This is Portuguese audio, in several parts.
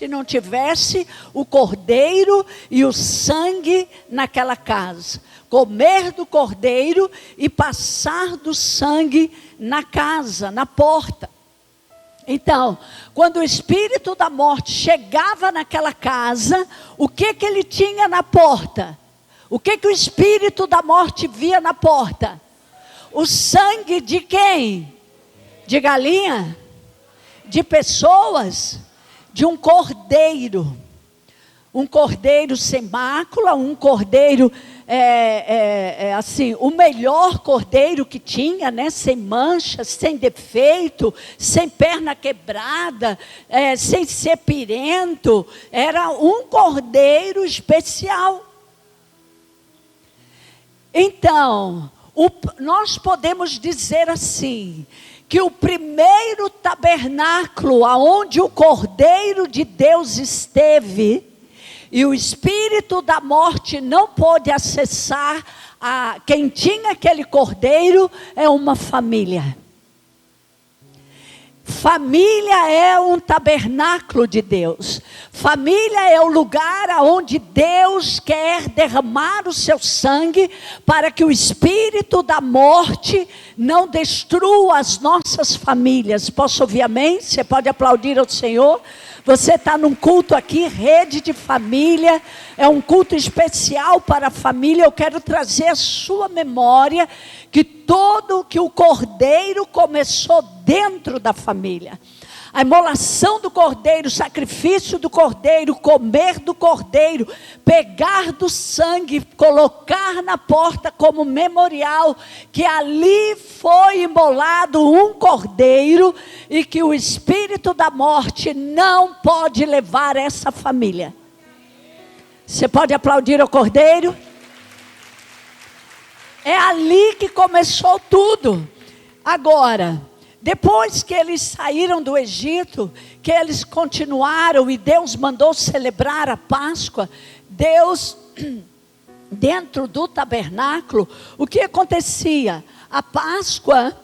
que não tivesse o cordeiro e o sangue naquela casa. Comer do cordeiro e passar do sangue na casa, na porta. Então, quando o espírito da morte chegava naquela casa, o que ele tinha na porta? O que o espírito da morte via na porta? O sangue de quem? De galinha? De pessoas? De um cordeiro. Um cordeiro sem mácula, um cordeiro, assim, o melhor cordeiro que tinha, né? Sem mancha, sem defeito, sem perna quebrada, sem ser pirento. Era um cordeiro especial. Então, nós podemos dizer assim, que o primeiro tabernáculo aonde o Cordeiro de Deus esteve, e o espírito da morte não pôde acessar quem tinha aquele cordeiro, é uma família. Família é um tabernáculo de Deus. Família é o lugar onde Deus quer derramar o seu sangue para que o espírito da morte não destrua as nossas famílias. Posso ouvir amém? Você pode aplaudir ao Senhor? Você está num culto aqui, Rede de Família, é um culto especial para a família. Eu quero trazer à sua memória que o cordeiro começou dentro da família. A imolação do cordeiro, o sacrifício do cordeiro, comer do cordeiro, pegar do sangue, colocar na porta como memorial, que ali foi imolado um cordeiro e que o espírito da morte não pode levar essa família. Você pode aplaudir o cordeiro? É ali que começou tudo. Agora, depois que eles saíram do Egito, que eles continuaram e Deus mandou celebrar a Páscoa, Deus, dentro do tabernáculo, o que acontecia? A Páscoa,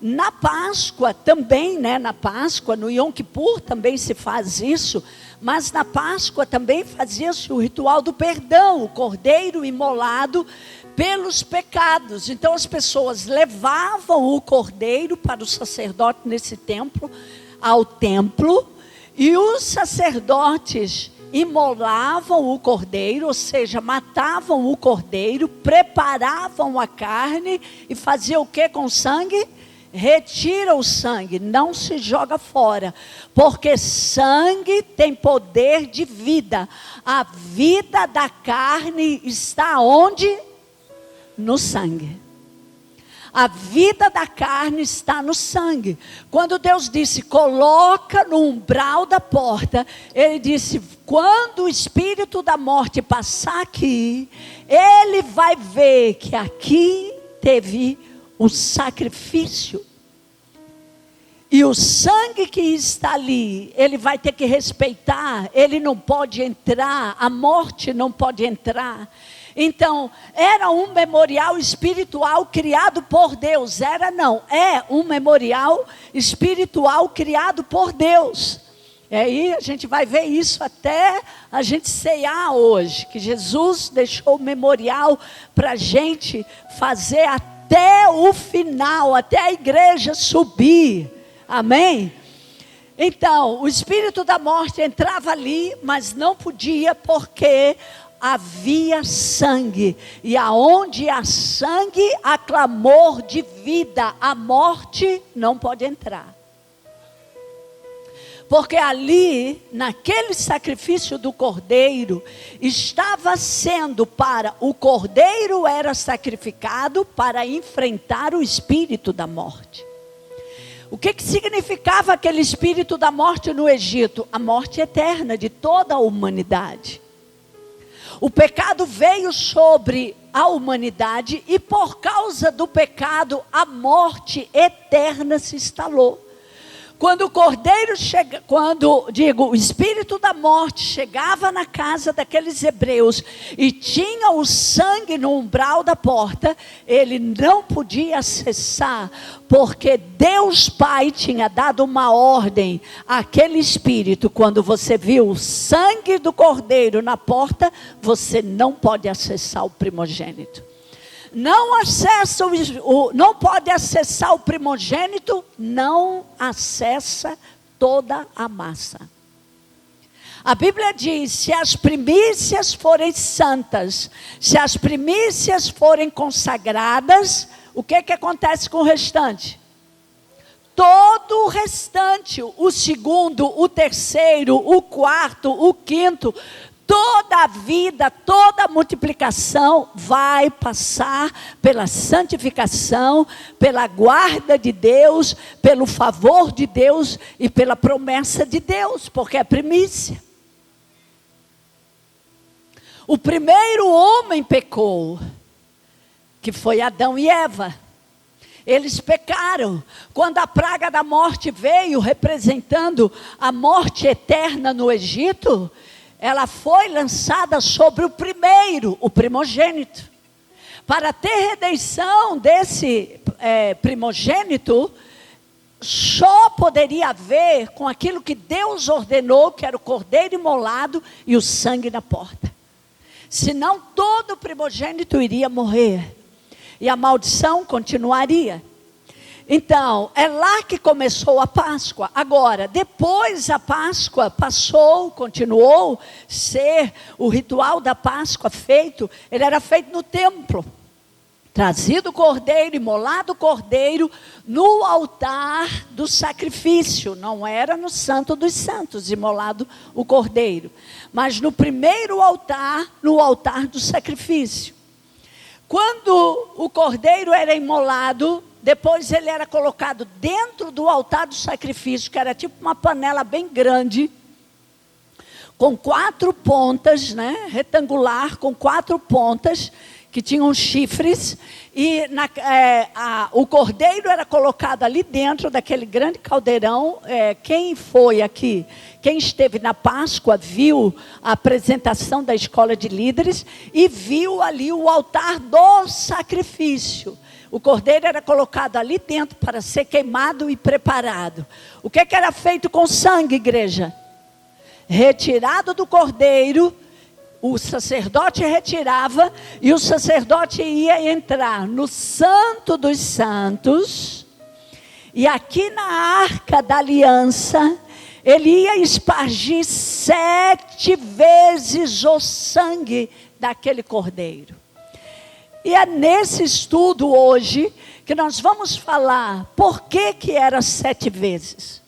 na Páscoa também, né? Na Páscoa, no Yom Kippur também se faz isso, mas na Páscoa também fazia-se o ritual do perdão, o cordeiro imolado pelos pecados. Então as pessoas levavam o cordeiro para o sacerdote nesse templo, ao templo, e os sacerdotes imolavam o cordeiro, ou seja, matavam o cordeiro, preparavam a carne e faziam o que com o sangue? Retira o sangue, não se joga fora, porque sangue tem poder de vida. A vida da carne está onde? No sangue. A vida da carne está no sangue. Quando Deus disse, coloca no umbral da porta, Ele disse, quando o espírito da morte passar aqui, ele vai ver que aqui teve um sacrifício. E o sangue que está ali, ele vai ter que respeitar, ele não pode entrar, a morte não pode entrar. Então, era um memorial espiritual criado por Deus. É um memorial espiritual criado por Deus. E aí a gente vai ver isso até a gente ceiar hoje, que Jesus deixou o memorial para a gente fazer até o final, até a igreja subir. Amém? Então, o espírito da morte entrava ali, mas não podia porque havia sangue. E aonde há sangue, há clamor de vida. A morte não pode entrar. Porque ali, naquele sacrifício do cordeiro, estava sendo o cordeiro era sacrificado para enfrentar o espírito da morte. O que significava aquele espírito da morte no Egito? A morte eterna de toda a humanidade. O pecado veio sobre a humanidade e por causa do pecado a morte eterna se instalou. Quando o cordeiro o espírito da morte chegava na casa daqueles hebreus e tinha o sangue no umbral da porta, ele não podia acessar, porque Deus Pai tinha dado uma ordem àquele espírito: quando você viu o sangue do cordeiro na porta, você não pode acessar o primogênito. Não pode acessar o primogênito, não acessa toda a massa. A Bíblia diz: se as primícias forem santas, se as primícias forem consagradas, o que acontece com o restante? Todo o restante, o segundo, o terceiro, o quarto, o quinto, toda a vida, toda a multiplicação vai passar pela santificação, pela guarda de Deus, pelo favor de Deus e pela promessa de Deus, porque é primícia. O primeiro homem pecou, que foi Adão e Eva. Eles pecaram. Quando a praga da morte veio, representando a morte eterna no Egito, ela foi lançada sobre o primeiro, o primogênito. Para ter redenção desse primogênito, só poderia haver com aquilo que Deus ordenou, que era o cordeiro imolado e o sangue na porta. Senão todo primogênito iria morrer e a maldição continuaria. Então, é lá que começou a Páscoa. Agora, depois a Páscoa continuou ser o ritual da Páscoa feito, ele era feito no templo. Trazido o cordeiro, imolado o cordeiro no altar do sacrifício. Não era no Santo dos Santos imolado o cordeiro, mas no primeiro altar, no altar do sacrifício. Quando o cordeiro era imolado, depois ele era colocado dentro do altar do sacrifício, que era tipo uma panela bem grande, com 4 pontas, retangular, com 4 pontas, que tinham chifres, e o cordeiro era colocado ali dentro daquele grande caldeirão. Quem foi aqui, quem esteve na Páscoa, viu a apresentação da escola de líderes, e viu ali o altar do sacrifício. O cordeiro era colocado ali dentro para ser queimado e preparado. O que era feito com sangue, igreja? Retirado do cordeiro, o sacerdote retirava, e o sacerdote ia entrar no Santo dos Santos, e aqui na Arca da Aliança, ele ia espargir 7 vezes o sangue daquele cordeiro. E é nesse estudo hoje que nós vamos falar por que era 7 vezes.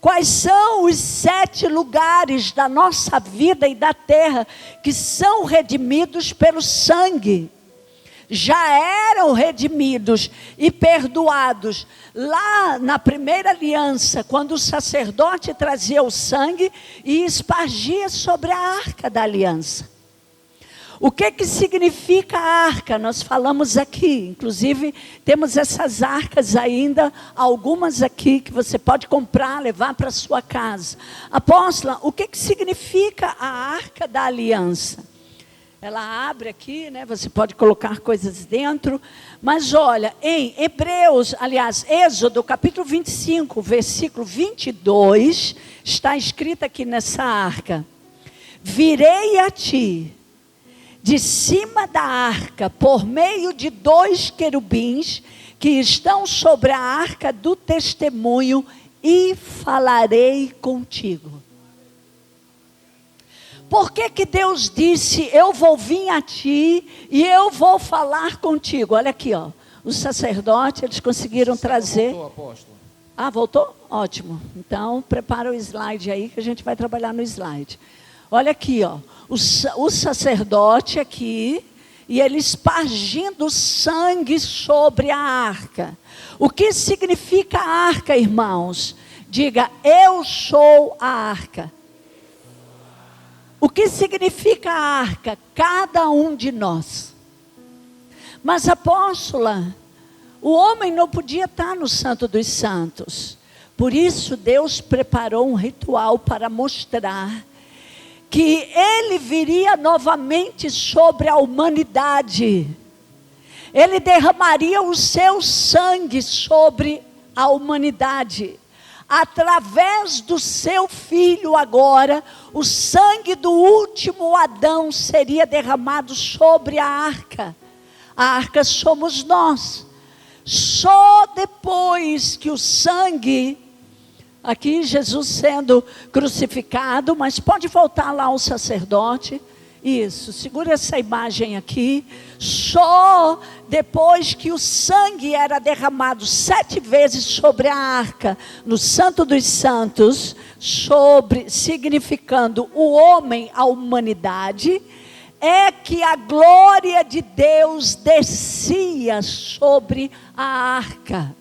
Quais são os 7 lugares da nossa vida e da terra que são redimidos pelo sangue? Já eram redimidos e perdoados lá na primeira aliança, quando o sacerdote trazia o sangue e espargia sobre a Arca da Aliança. O que significa a arca? Nós falamos aqui, inclusive temos essas arcas ainda, algumas aqui que você pode comprar, levar para a sua casa. Apóstola, o que significa a Arca da Aliança? Ela abre aqui, você pode colocar coisas dentro, mas olha, em Êxodo capítulo 25, versículo 22, está escrito aqui nessa arca: virei a ti de cima da arca, por meio de 2 querubins que estão sobre a arca do testemunho, e falarei contigo. Por que Deus disse: eu vou vir a ti e eu vou falar contigo? Olha aqui, os sacerdotes, eles conseguiram trazer. Voltou, apóstolo. Ah, voltou? Ótimo. Então, prepara o slide aí que a gente vai trabalhar no slide. Olha aqui, o sacerdote aqui, e ele espargindo sangue sobre a arca. O que significa a arca, irmãos? Diga: eu sou a arca. O que significa a arca? Cada um de nós. Mas, apóstola, o homem não podia estar no Santo dos Santos, Por isso Deus preparou um ritual para mostrar que Ele viria novamente sobre a humanidade. Ele derramaria o seu sangue sobre a humanidade. Através do seu filho agora, o sangue do último Adão seria derramado sobre a arca. A arca somos nós. Só depois que o sangue, aqui Jesus sendo crucificado, mas pode voltar lá o sacerdote. Isso, segura essa imagem aqui. Só depois que o sangue era derramado 7 vezes sobre a arca, no Santo dos Santos, significando o homem, a humanidade, é que a glória de Deus descia sobre a arca.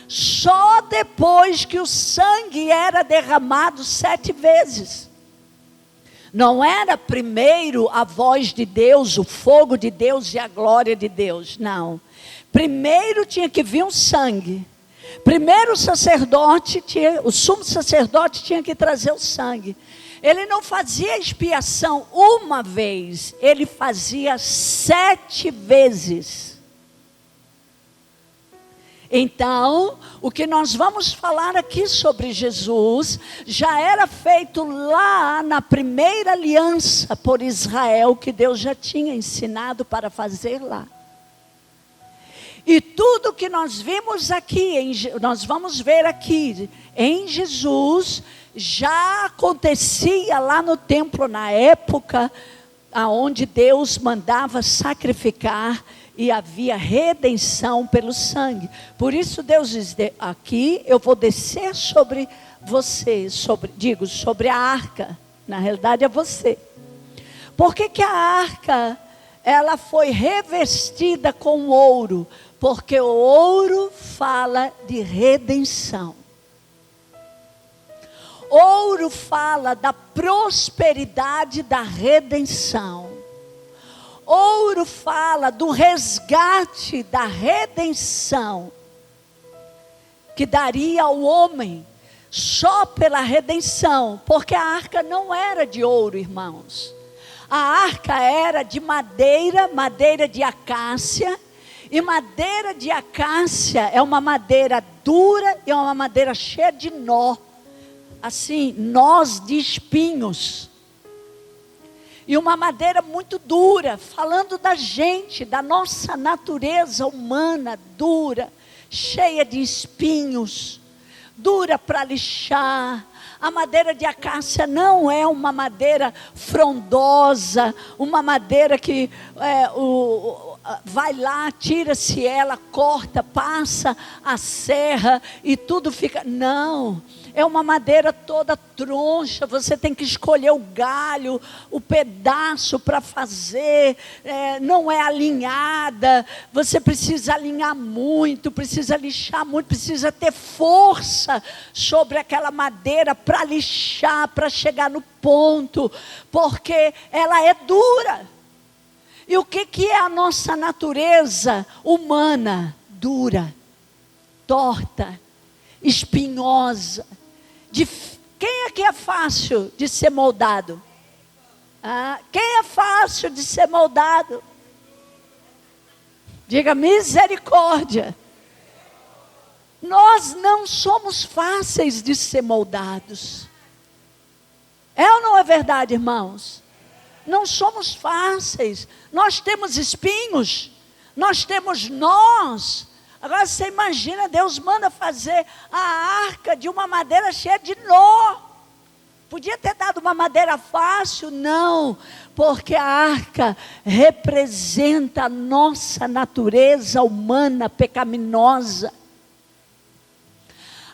Só depois que o sangue era derramado 7 vezes. Não era primeiro a voz de Deus, o fogo de Deus e a glória de Deus, não. Primeiro tinha que vir um sangue. Primeiro o sumo sacerdote tinha que trazer o sangue. Ele não fazia expiação uma vez, ele fazia 7 vezes. Então, o que nós vamos falar aqui sobre Jesus, já era feito lá na primeira aliança por Israel, que Deus já tinha ensinado para fazer lá. E tudo que nós vimos aqui, nós vamos ver aqui, em Jesus, já acontecia lá no templo, na época, onde Deus mandava sacrificar, e havia redenção pelo sangue. Por isso Deus diz, aqui eu vou descer sobre você, sobre a arca. Na realidade é você. Por que a arca, ela foi revestida com ouro? Porque o ouro fala de redenção. Ouro fala da prosperidade da redenção. Ouro fala do resgate, da redenção, que daria ao homem, só pela redenção, porque a arca não era de ouro, irmãos. A arca era de madeira de acácia, e madeira de acácia é uma madeira dura e é uma madeira cheia de nó, assim, nós de espinhos. E uma madeira muito dura, falando da gente, da nossa natureza humana dura, cheia de espinhos, dura para lixar. A madeira de acácia não é uma madeira frondosa, uma madeira que vai lá, tira-se ela, corta, passa a serra e tudo fica... Não, é uma madeira toda troncha, você tem que escolher o galho, o pedaço para fazer, não é alinhada, você precisa alinhar muito, precisa lixar muito, precisa ter força sobre aquela madeira para lixar, para chegar no ponto, porque ela é dura. E o que é a nossa natureza humana? Dura, torta, espinhosa. Quem aqui é fácil de ser moldado? Quem é fácil de ser moldado? Diga misericórdia. Nós não somos fáceis de ser moldados. É ou não é verdade, irmãos? Não somos fáceis. Nós temos espinhos, nós temos nós. Agora você imagina, Deus manda fazer a arca de uma madeira cheia de nó. Podia ter dado uma madeira fácil? Não, porque a arca representa a nossa natureza humana pecaminosa.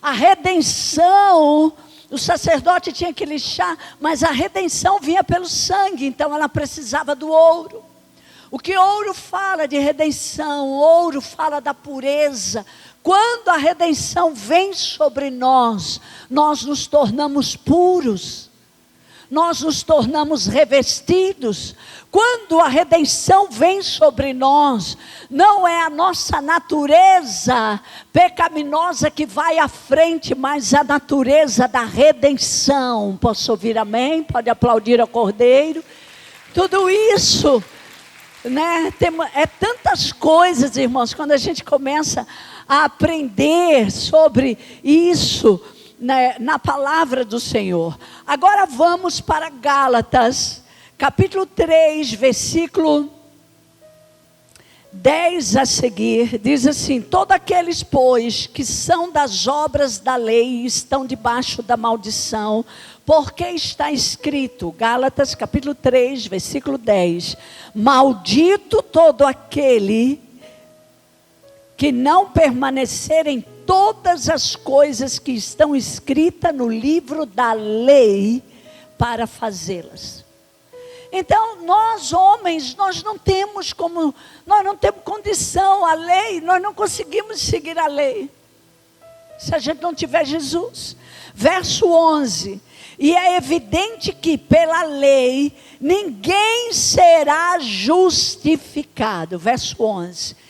A redenção, o sacerdote tinha que lixar, mas a redenção vinha pelo sangue, então ela precisava do ouro. O que ouro fala de redenção, ouro fala da pureza. Quando a redenção vem sobre nós, nós nos tornamos puros. nós nos tornamos revestidos. Quando a redenção vem sobre nós, não é a nossa natureza pecaminosa que vai à frente, mas a natureza da redenção. Posso ouvir amém? Pode aplaudir ao Cordeiro. Tudo isso, né? É tantas coisas, irmãos, quando a gente começa a aprender sobre isso, né, na palavra do Senhor. Agora vamos para Gálatas, capítulo 3, versículo 10 a seguir, diz assim: todos aqueles, pois, que são das obras da lei, estão debaixo da maldição, porque está escrito, Gálatas capítulo 3, versículo 10, maldito todo aquele que não permanecer em todas as coisas que estão escritas no livro da lei para fazê-las. Então, nós homens, nós não temos condição, a lei, nós não conseguimos seguir a lei, se a gente não tiver Jesus. Verso 11, e é evidente que pela lei, ninguém será justificado. Verso 11,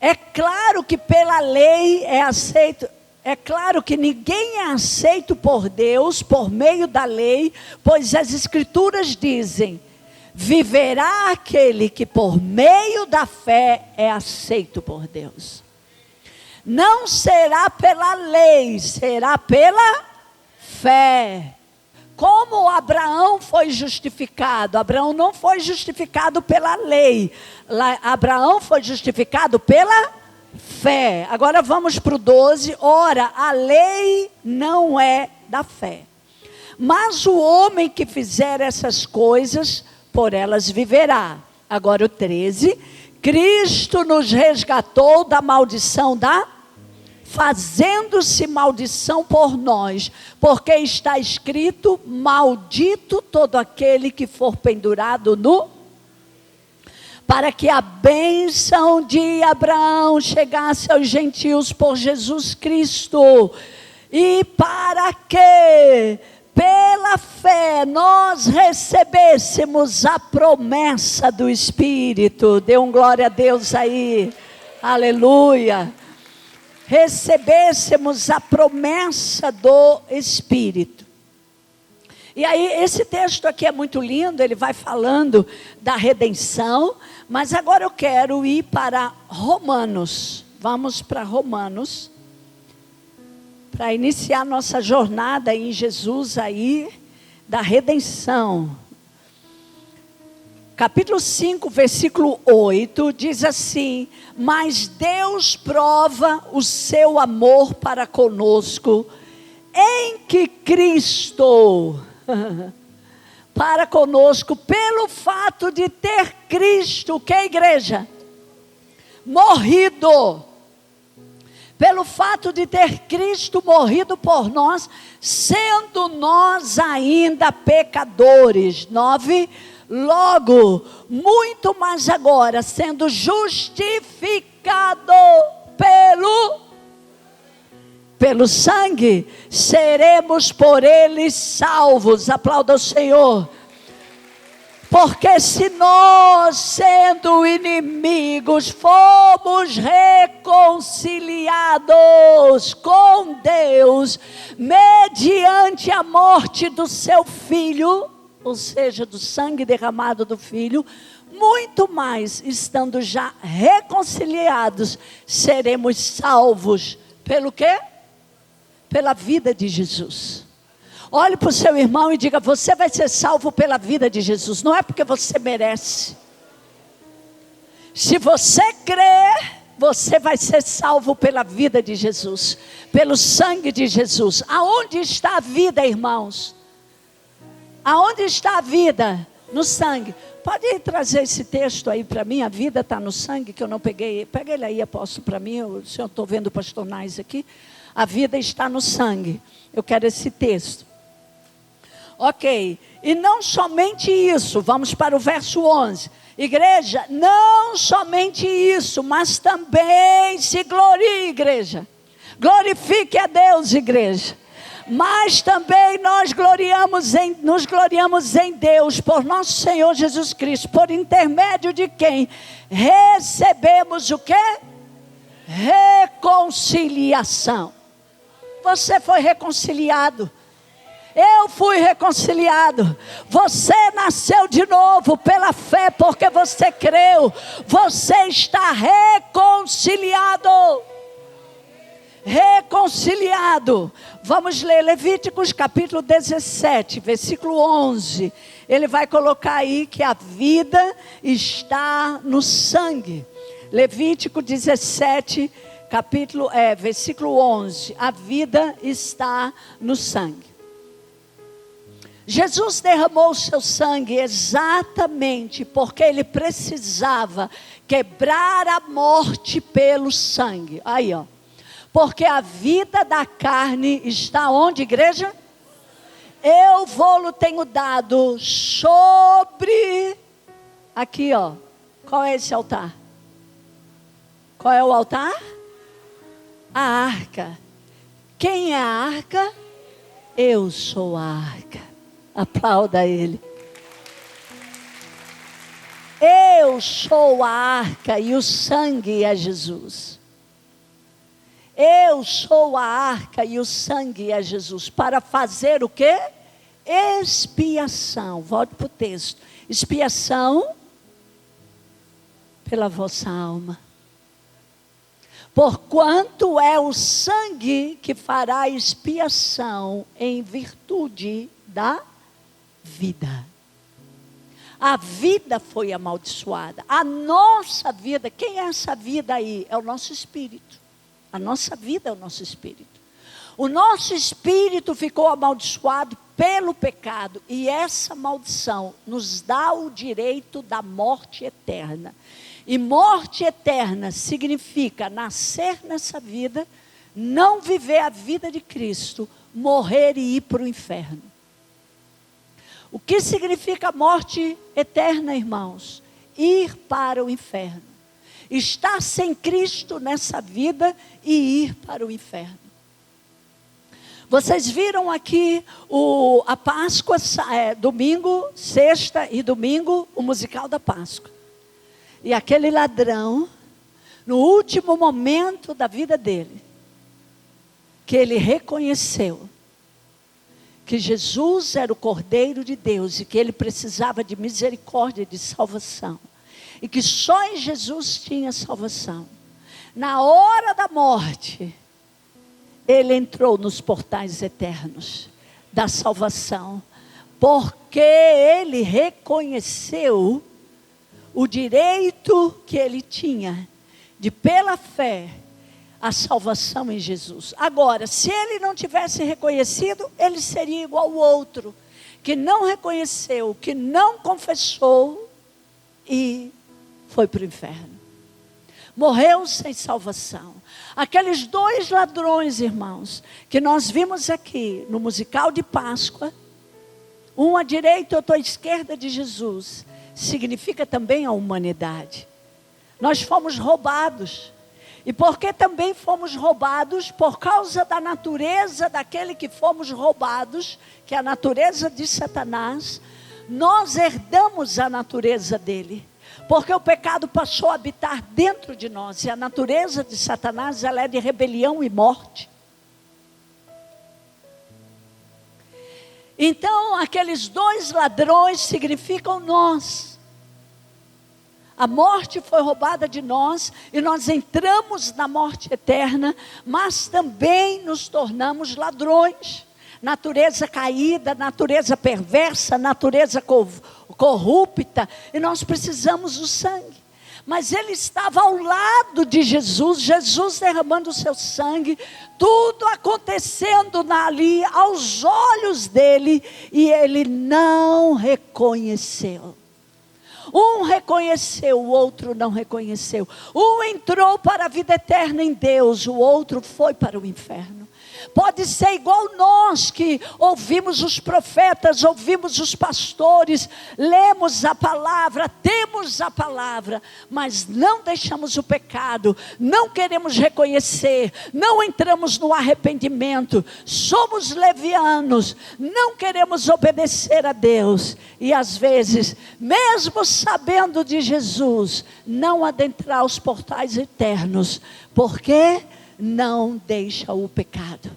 é claro que pela lei é aceito, é claro que ninguém é aceito por Deus por meio da lei, pois as Escrituras dizem: viverá aquele que por meio da fé é aceito por Deus. Não será pela lei, será pela fé. Como Abraão foi justificado? Abraão não foi justificado pela lei. Abraão foi justificado pela fé. Agora vamos para o 12. Ora, a lei não é da fé, mas o homem que fizer essas coisas, por elas viverá. Agora o 13. Cristo nos resgatou da maldição fazendo-se maldição por nós, porque está escrito: maldito todo aquele que for pendurado para que a bênção de Abraão chegasse aos gentios por Jesus Cristo, e para que pela fé nós recebêssemos a promessa do Espírito. Dê um glória a Deus aí, aleluia. Recebêssemos a promessa do Espírito. E aí esse texto aqui é muito lindo, ele vai falando da redenção, mas agora eu quero ir para Romanos. Vamos para Romanos, para iniciar nossa jornada em Jesus aí, da redenção. Capítulo 5, versículo 8, diz assim: mas Deus prova o seu amor para conosco, em que Cristo, para conosco, pelo fato de ter Cristo, que é a igreja? Morrido. Pelo fato de ter Cristo morrido por nós, sendo nós ainda pecadores. 9. Logo, muito mais agora, sendo justificado pelo sangue, seremos por ele salvos. Aplauda o Senhor. Porque se nós, sendo inimigos, fomos reconciliados com Deus, mediante a morte do seu Filho, ou seja, do sangue derramado do Filho, muito mais, estando já reconciliados, seremos salvos. Pelo quê? Pela vida de Jesus. Olhe para o seu irmão e diga: você vai ser salvo pela vida de Jesus. Não é porque você merece. Se você crer, você vai ser salvo pela vida de Jesus, pelo sangue de Jesus. Aonde está a vida, irmãos? Aonde está a vida? No sangue. Pode trazer esse texto aí para mim? A vida está no sangue, que eu não peguei. Pega ele aí, apóstolo, para mim. Eu estou vendo o pastor Nais aqui. A vida está no sangue. Eu quero esse texto. Ok. E não somente isso. Vamos para o verso 11. Igreja, não somente isso, mas também se glorie, igreja. Glorifique a Deus, igreja. Mas também nos gloriamos em Deus, por nosso Senhor Jesus Cristo, por intermédio de quem recebemos o quê? Reconciliação. Você foi reconciliado. Eu fui reconciliado. Você nasceu de novo pela fé, porque você creu. Você está reconciliado. Reconciliado. Vamos ler Levíticos capítulo 17, versículo 11. Ele vai colocar aí que a vida está no sangue. Levítico 17, versículo 11. A vida está no sangue. Jesus derramou o seu sangue exatamente porque ele precisava quebrar a morte pelo sangue. Aí, ó. Porque a vida da carne está onde, igreja? Eu vou-lo tenho dado sobre... Aqui, ó. Qual é esse altar? Qual é o altar? A arca. Quem é a arca? Eu sou a arca. Aplauda ele. Eu sou a arca e o sangue é Jesus. Eu sou a arca e o sangue é Jesus. Para fazer o quê? Expiação. Volte para o texto. Expiação pela vossa alma. Porquanto é o sangue que fará expiação em virtude da vida. A vida foi amaldiçoada. A nossa vida, quem é essa vida aí? É o nosso espírito. A nossa vida é o nosso espírito. O nosso espírito ficou amaldiçoado pelo pecado. E essa maldição nos dá o direito da morte eterna. E morte eterna significa nascer nessa vida, não viver a vida de Cristo, morrer e ir para o inferno. O que significa morte eterna, irmãos? Ir para o inferno. Estar sem Cristo nessa vida e ir para o inferno. Vocês viram aqui a Páscoa, domingo, sexta e domingo, o musical da Páscoa. E aquele ladrão, no último momento da vida dele, que ele reconheceu que Jesus era o Cordeiro de Deus e que ele precisava de misericórdia e de salvação. E que só em Jesus tinha salvação. Na hora da morte, ele entrou nos portais eternos da salvação. Porque ele reconheceu o direito que ele tinha de, pela fé, a salvação em Jesus. Agora, se ele não tivesse reconhecido, ele seria igual ao outro, que não reconheceu, que não confessou e foi para o inferno. Morreu sem salvação. Aqueles dois ladrões, irmãos, que nós vimos aqui no musical de Páscoa, um à direita e outro à esquerda de Jesus, significa também a humanidade. Nós fomos roubados. E porque também fomos roubados, por causa da natureza daquele que fomos roubados, que é a natureza de Satanás, nós herdamos a natureza dele. Porque o pecado passou a habitar dentro de nós. E a natureza de Satanás, ela é de rebelião e morte. Então, aqueles dois ladrões significam nós. A morte foi roubada de nós e nós entramos na morte eterna, mas também nos tornamos ladrões. Natureza caída, natureza perversa, natureza corrupta, e nós precisamos do sangue. Mas ele estava ao lado de Jesus, Jesus derramando o seu sangue, tudo acontecendo ali aos olhos dele, e ele não reconheceu. Um reconheceu, o outro não reconheceu. Um entrou para a vida eterna em Deus, o outro foi para o inferno. Pode ser igual nós que ouvimos os profetas, ouvimos os pastores, lemos a palavra, temos a palavra, mas não deixamos o pecado, não queremos reconhecer, não entramos no arrependimento, somos levianos, não queremos obedecer a Deus. E às vezes, mesmo sabendo de Jesus, não adentrar os portais eternos, porque não deixa o pecado.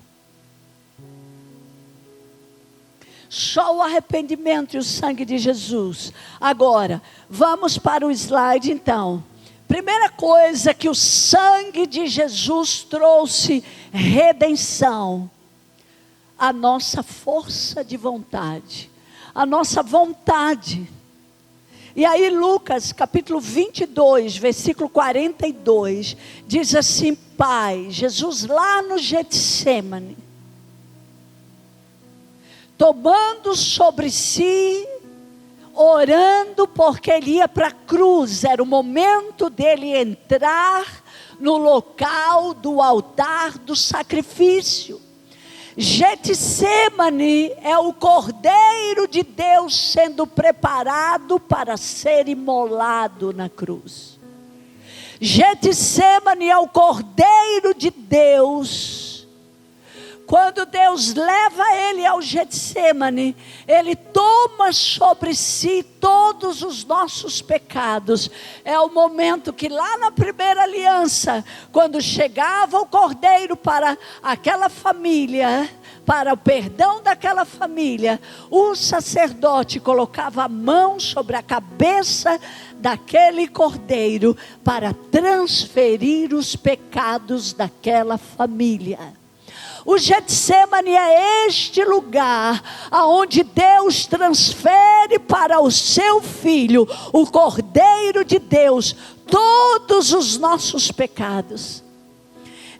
Só o arrependimento e o sangue de Jesus. Agora, vamos para o slide então. Primeira coisa que o sangue de Jesus trouxe: redenção. A nossa força de vontade, a nossa vontade. E aí Lucas capítulo 22, versículo 42, diz assim: Pai, Jesus lá no Getsêmani, tomando sobre si, orando, porque ele ia para a cruz, era o momento dele entrar no local do altar do sacrifício. Getsêmani é o Cordeiro de Deus sendo preparado para ser imolado na cruz. Getsêmani é o Cordeiro de Deus. Quando Deus leva ele ao Getsêmani, ele toma sobre si todos os nossos pecados. É o momento que lá na primeira aliança, quando chegava o Cordeiro para aquela família, para o perdão daquela família, o sacerdote colocava a mão sobre a cabeça daquele cordeiro para transferir os pecados daquela família. O Getsêmani é este lugar aonde Deus transfere para o seu Filho, o Cordeiro de Deus, todos os nossos pecados.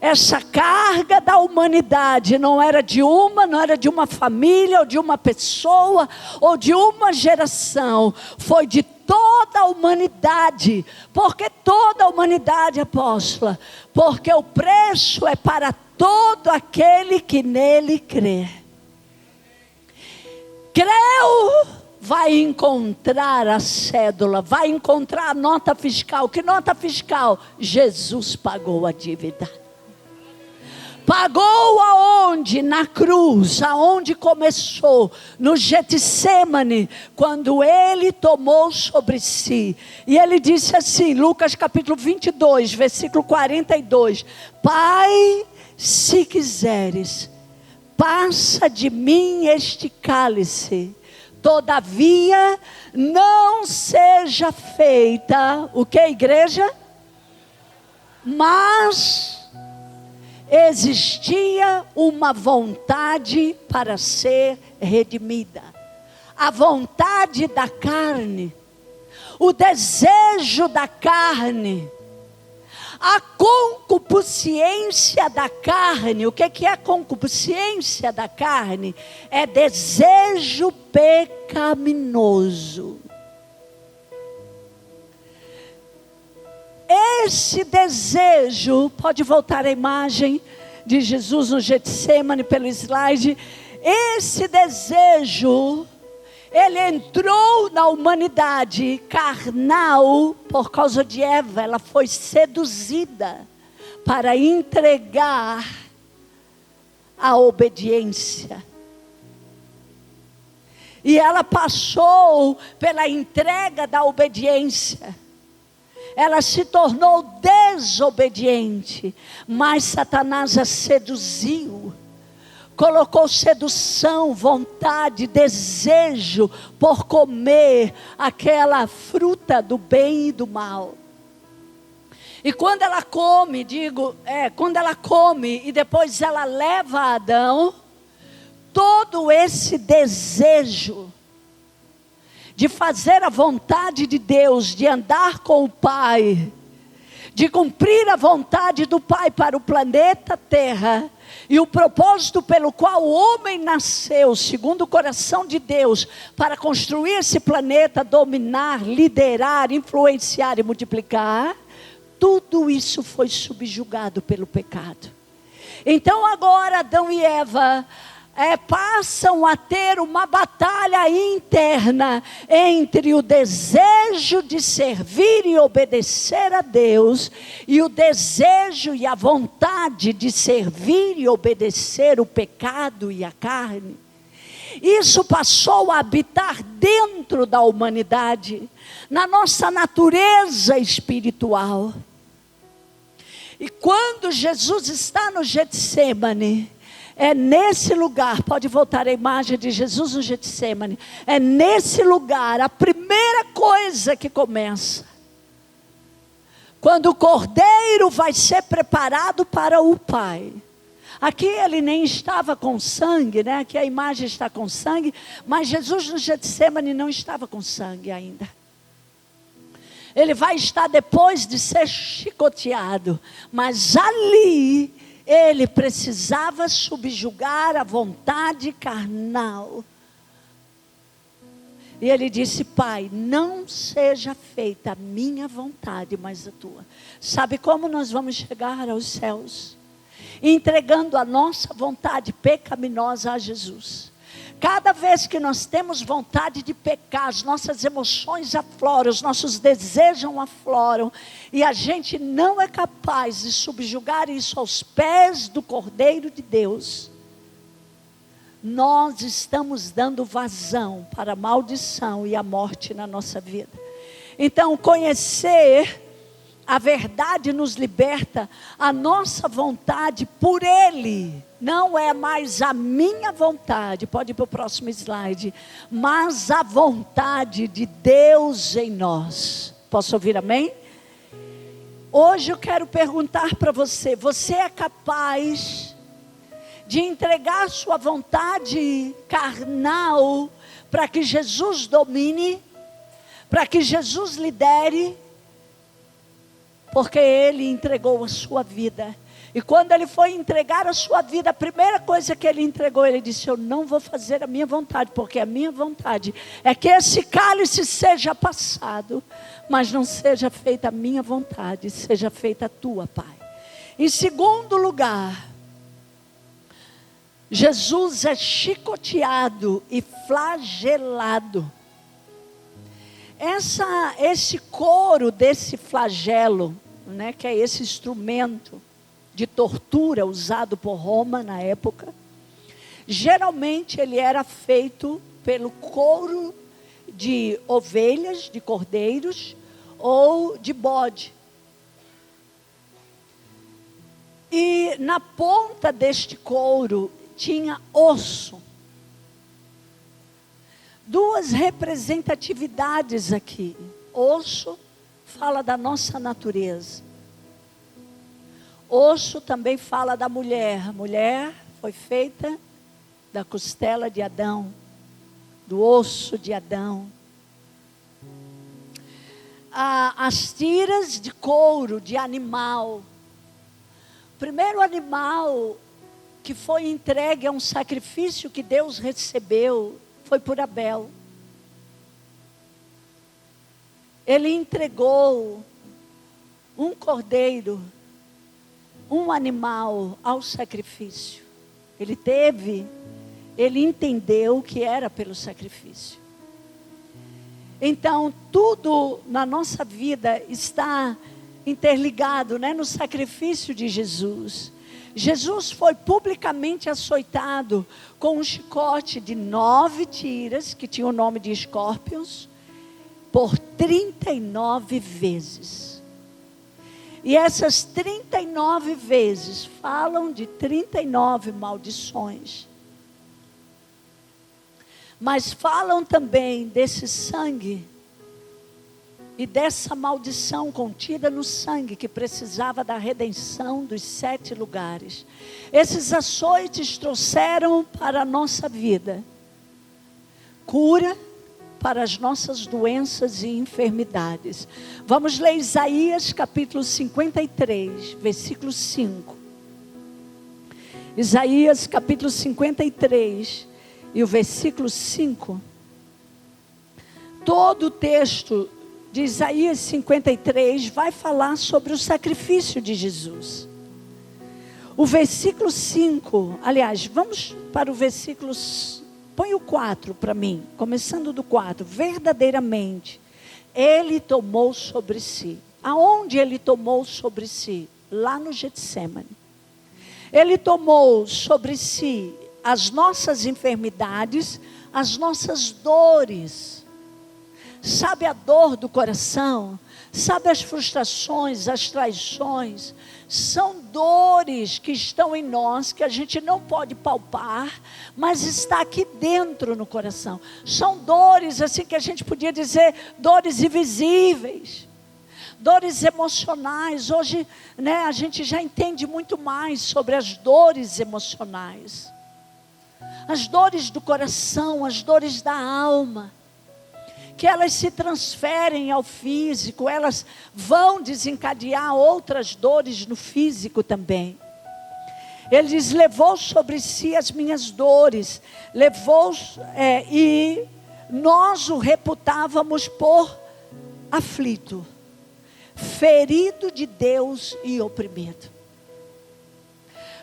Essa carga da humanidade não era de uma família, ou de uma pessoa, ou de uma geração, foi de toda a humanidade. Por que toda a humanidade, apóstola? Porque o preço é para todo aquele que nele crê. Creu, vai encontrar a cédula, vai encontrar a nota fiscal. Que nota fiscal? Jesus pagou a dívida. Pagou aonde? Na cruz, aonde começou, no Getsêmani, quando ele tomou sobre si. E ele disse assim, Lucas capítulo 22, versículo 42, Pai, se quiseres, passa de mim este cálice, todavia não seja feita, o que, igreja? Mas existia uma vontade para ser redimida. A vontade da carne, o desejo da carne, a concupiscência da carne. O que é a concupiscência da carne? É desejo pecaminoso. Esse desejo, pode voltar a imagem de Jesus no Getsêmani pelo slide. Esse desejo, ele entrou na humanidade carnal por causa de Eva. Ela foi seduzida para entregar a obediência. E ela passou pela entrega da obediência. Ela se tornou desobediente, mas Satanás a seduziu, colocou sedução, vontade, desejo por comer aquela fruta do bem e do mal. E quando ela come, quando ela come e depois ela leva a Adão, todo esse desejo de fazer a vontade de Deus, de andar com o Pai, de cumprir a vontade do Pai para o planeta Terra, e o propósito pelo qual o homem nasceu, segundo o coração de Deus, para construir esse planeta, dominar, liderar, influenciar e multiplicar, tudo isso foi subjugado pelo pecado. Então agora Adão e Eva passam a ter uma batalha interna entre o desejo de servir e obedecer a Deus e o desejo e a vontade de servir e obedecer o pecado e a carne. Isso passou a habitar dentro da humanidade, na nossa natureza espiritual. E quando Jesus está no Getsêmani, é nesse lugar, pode voltar a imagem de Jesus no Getsêmani, é nesse lugar a primeira coisa que começa. Quando o cordeiro vai ser preparado para o Pai. Aqui ele nem estava com sangue, né? Aqui a imagem está com sangue, mas Jesus no Getsêmani não estava com sangue ainda. Ele vai estar depois de ser chicoteado, mas ali ele precisava subjugar a vontade carnal. E ele disse: Pai, não seja feita a minha vontade, mas a tua. Sabe como nós vamos chegar aos céus? Entregando a nossa vontade pecaminosa a Jesus. Cada vez que nós temos vontade de pecar, as nossas emoções afloram, os nossos desejos afloram, e a gente não é capaz de subjugar isso aos pés do Cordeiro de Deus, nós estamos dando vazão para a maldição e a morte na nossa vida. Então, conhecer a verdade nos liberta, a nossa vontade por Ele. Não é mais a minha vontade, pode ir para o próximo slide, mas a vontade de Deus em nós. Posso ouvir amém? Hoje eu quero perguntar para você: você é capaz de entregar sua vontade carnal para que Jesus domine, para que Jesus lidere? Porque Ele entregou a sua vida. E quando Ele foi entregar a sua vida, a primeira coisa que Ele entregou, Ele disse: eu não vou fazer a minha vontade, porque a minha vontade é que esse cálice seja passado, mas não seja feita a minha vontade, seja feita a tua, Pai. Em segundo lugar, Jesus é chicoteado e flagelado. Esse couro desse flagelo, né, que é esse instrumento de tortura usado por Roma na época, geralmente ele era feito pelo couro de ovelhas, de cordeiros ou de bode. E na ponta deste couro tinha osso. Duas representatividades aqui. Osso fala da nossa natureza. Osso também fala da mulher. A mulher foi feita da costela de Adão, do osso de Adão. As tiras de couro de animal. O primeiro animal que foi entregue a um sacrifício que Deus recebeu foi por Abel. Ele entregou um cordeiro, um animal ao sacrifício. Ele entendeu que era pelo sacrifício. Então, tudo na nossa vida está interligado, né, no sacrifício de Jesus. Jesus foi publicamente açoitado com um chicote de 9 tiras, que tinha o nome de escórpions, por 39 vezes. E essas 39 vezes falam de 39 maldições. Mas falam também desse sangue e dessa maldição contida no sangue que precisava da redenção dos 7 lugares. Esses açoites trouxeram para a nossa vida cura para as nossas doenças e enfermidades. Vamos ler Isaías capítulo 53, versículo 5. Isaías capítulo 53 e o versículo 5. Todo o texto de Isaías 53 vai falar sobre o sacrifício de Jesus. O versículo 5, aliás, vamos para o versículo, põe o 4 para mim, começando do 4. Verdadeiramente, Ele tomou sobre si. Aonde Ele tomou sobre si? Lá no Getsemane. Ele tomou sobre si as nossas enfermidades, as nossas dores. Sabe a dor do coração? Sabe as frustrações, as traições? São dores que estão em nós, que a gente não pode palpar, mas está aqui dentro no coração. São dores, assim que a gente podia dizer, dores invisíveis, dores emocionais. Hoje, a gente já entende muito mais sobre as dores emocionais. As dores do coração, as dores da alma, que elas se transferem ao físico, elas vão desencadear outras dores no físico também. Ele diz, levou sobre si as minhas dores, e nós o reputávamos por aflito, ferido de Deus e oprimido.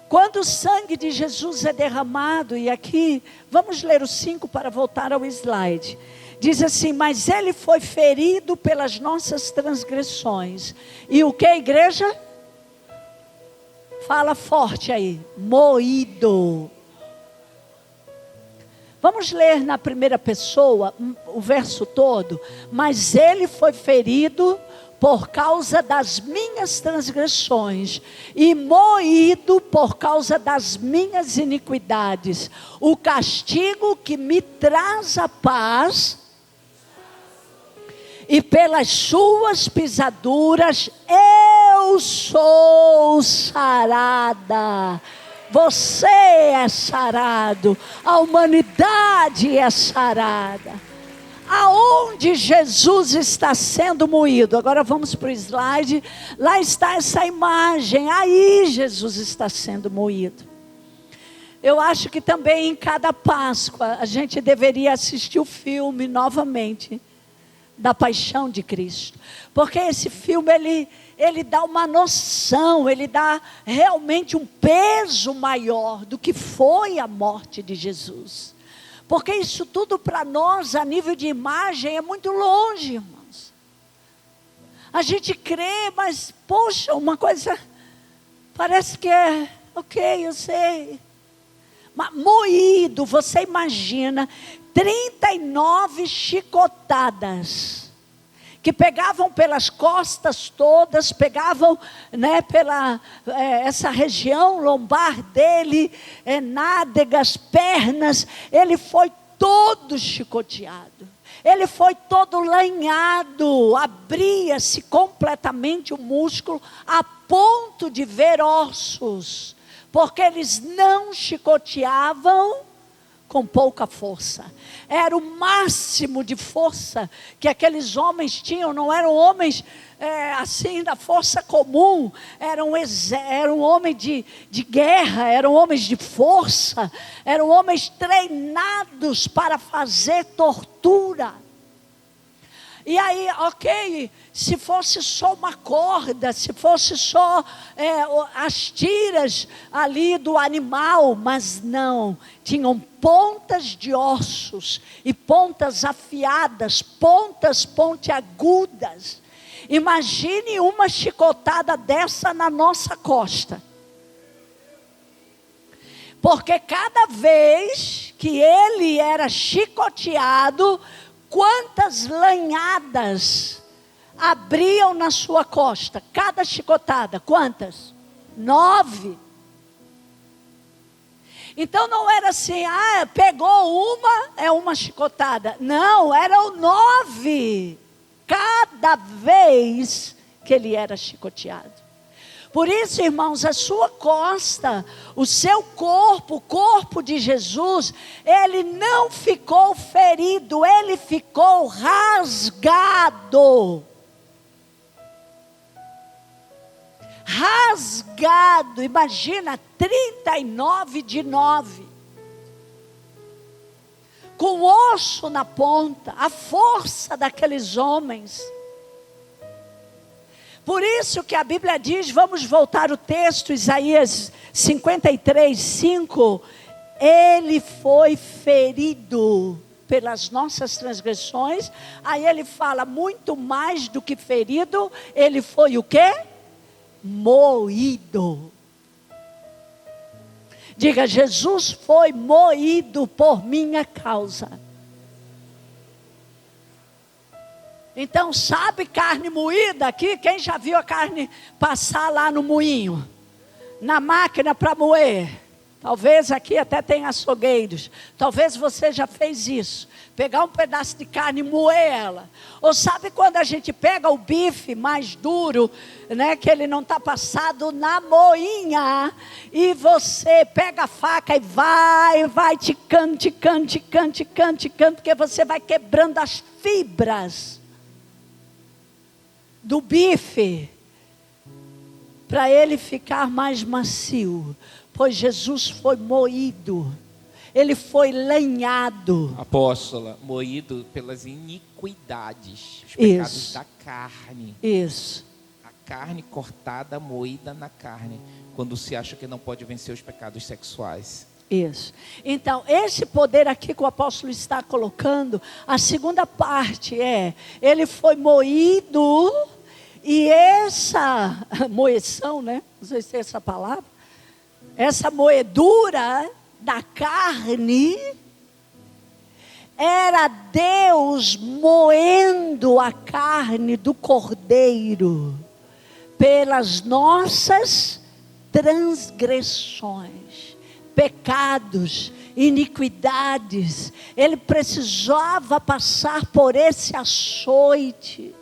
Quando o sangue de Jesus é derramado, e aqui, vamos ler o 5 para voltar ao slide. Diz assim, mas Ele foi ferido pelas nossas transgressões. E o que, igreja? Fala forte aí. Moído. Vamos ler na primeira pessoa, o verso todo. Mas Ele foi ferido por causa das minhas transgressões, e moído por causa das minhas iniquidades. O castigo que me traz a paz, e pelas suas pisaduras eu sou sarada. Você é sarado, a humanidade é sarada. Aonde Jesus está sendo moído? Agora vamos para o slide. Lá está essa imagem. Aí Jesus está sendo moído. Eu acho que também em cada Páscoa a gente deveria assistir o filme novamente da Paixão de Cristo. Porque esse filme ele dá uma noção, ele dá realmente um peso maior do que foi a morte de Jesus. Porque isso tudo para nós, a nível de imagem, é muito longe, irmãos. A gente crê, mas, poxa, uma coisa parece que é, ok, eu sei. Mas moído, você imagina, 39 chicotadas, que pegavam pelas costas todas, pegavam pela essa região lombar dele, nádegas, pernas. Ele foi todo chicoteado, ele foi todo lanhado, abria-se completamente o músculo, a ponto de ver ossos, porque eles não chicoteavam com pouca força. Era o máximo de força que aqueles homens tinham. Não eram homens assim da força comum. Eram homens de guerra, eram homens de força, eram homens treinados para fazer tortura. E aí, ok, se fosse só uma corda, se fosse só as tiras ali do animal, mas não, tinham pontas de ossos e pontas afiadas, pontas pontiagudas. Imagine uma chicotada dessa na nossa costa. Porque cada vez que ele era chicoteado, quantas lanhadas abriam na sua costa? Cada chicotada, quantas? 9. Então não era assim, pegou uma chicotada. Não, eram 9. Cada vez que ele era chicoteado. Por isso, irmãos, a sua costa, o seu corpo, o corpo de Jesus, ele não ficou ferido, ele ficou rasgado. Rasgado, imagina, 39 de 9. Com osso na ponta, a força daqueles homens. Por isso que a Bíblia diz, vamos voltar o texto, Isaías 53, 5. Ele foi ferido pelas nossas transgressões. Aí ele fala, muito mais do que ferido, ele foi o quê? Moído. Diga, Jesus foi moído por minha causa. Então, sabe carne moída aqui? Quem já viu a carne passar lá no moinho? Na máquina para moer? Talvez aqui até tenha açougueiros. Talvez você já fez isso. Pegar um pedaço de carne e moer ela. Ou sabe quando a gente pega o bife mais duro, né, que ele não está passado na moinha, e você pega a faca e vai ticando, porque você vai quebrando as fibras do bife, para ele ficar mais macio, pois Jesus foi moído, ele foi lenhado. Apóstola, moído pelas iniquidades, os pecados da carne. Isso. A carne cortada, moída na carne, quando se acha que não pode vencer os pecados sexuais. Isso. Então, esse poder aqui que o apóstolo está colocando, a segunda parte é, ele foi moído, e essa moeção, né? Não sei se é essa palavra, essa moedura da carne, era Deus moendo a carne do cordeiro, pelas nossas transgressões. Pecados, iniquidades, ele precisava passar por esse açoite,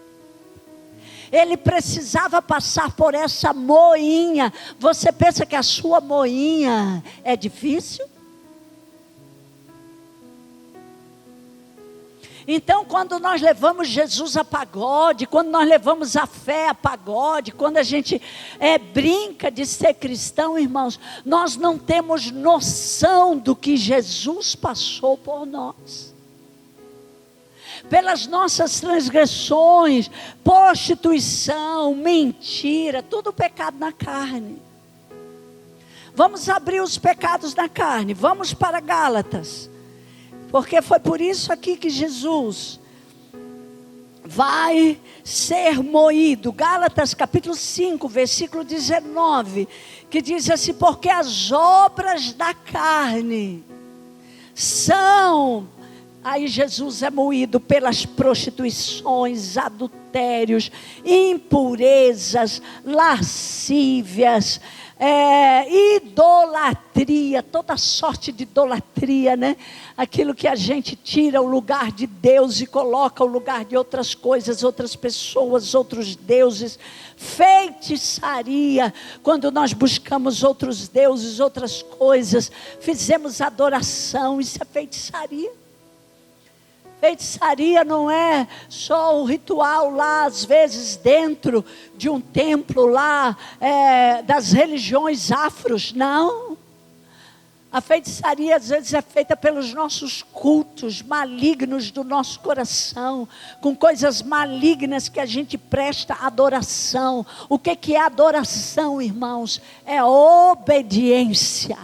ele precisava passar por essa moinha. Você pensa que a sua moinha é difícil? Então, quando nós levamos Jesus a pagode, quando nós levamos a fé a pagode, quando a gente brinca de ser cristão, irmãos, nós não temos noção do que Jesus passou por nós. Pelas nossas transgressões, prostituição, mentira, tudo pecado na carne. Vamos abrir os pecados na carne, vamos para Gálatas. Porque foi por isso aqui que Jesus vai ser moído. Gálatas capítulo 5, versículo 19, que diz assim, porque as obras da carne são... Aí Jesus é moído pelas prostituições, adultérios, impurezas, lascívias, idolatria, toda sorte de idolatria, né? Aquilo que a gente tira o lugar de Deus e coloca o lugar de outras coisas, outras pessoas, outros deuses. Feitiçaria, quando nós buscamos outros deuses, outras coisas, fizemos adoração, isso é feitiçaria. Feitiçaria não é só um ritual lá, às vezes dentro de um templo lá, das religiões afros, não. A feitiçaria às vezes é feita pelos nossos cultos malignos do nosso coração, com coisas malignas que a gente presta adoração. O que é adoração, irmãos? É obediência.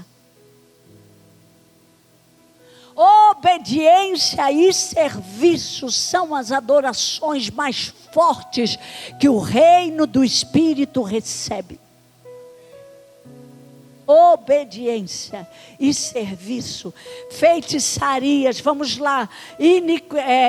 Obediência e serviço são as adorações mais fortes que o reino do Espírito recebe. Obediência e serviço, feitiçarias, vamos lá,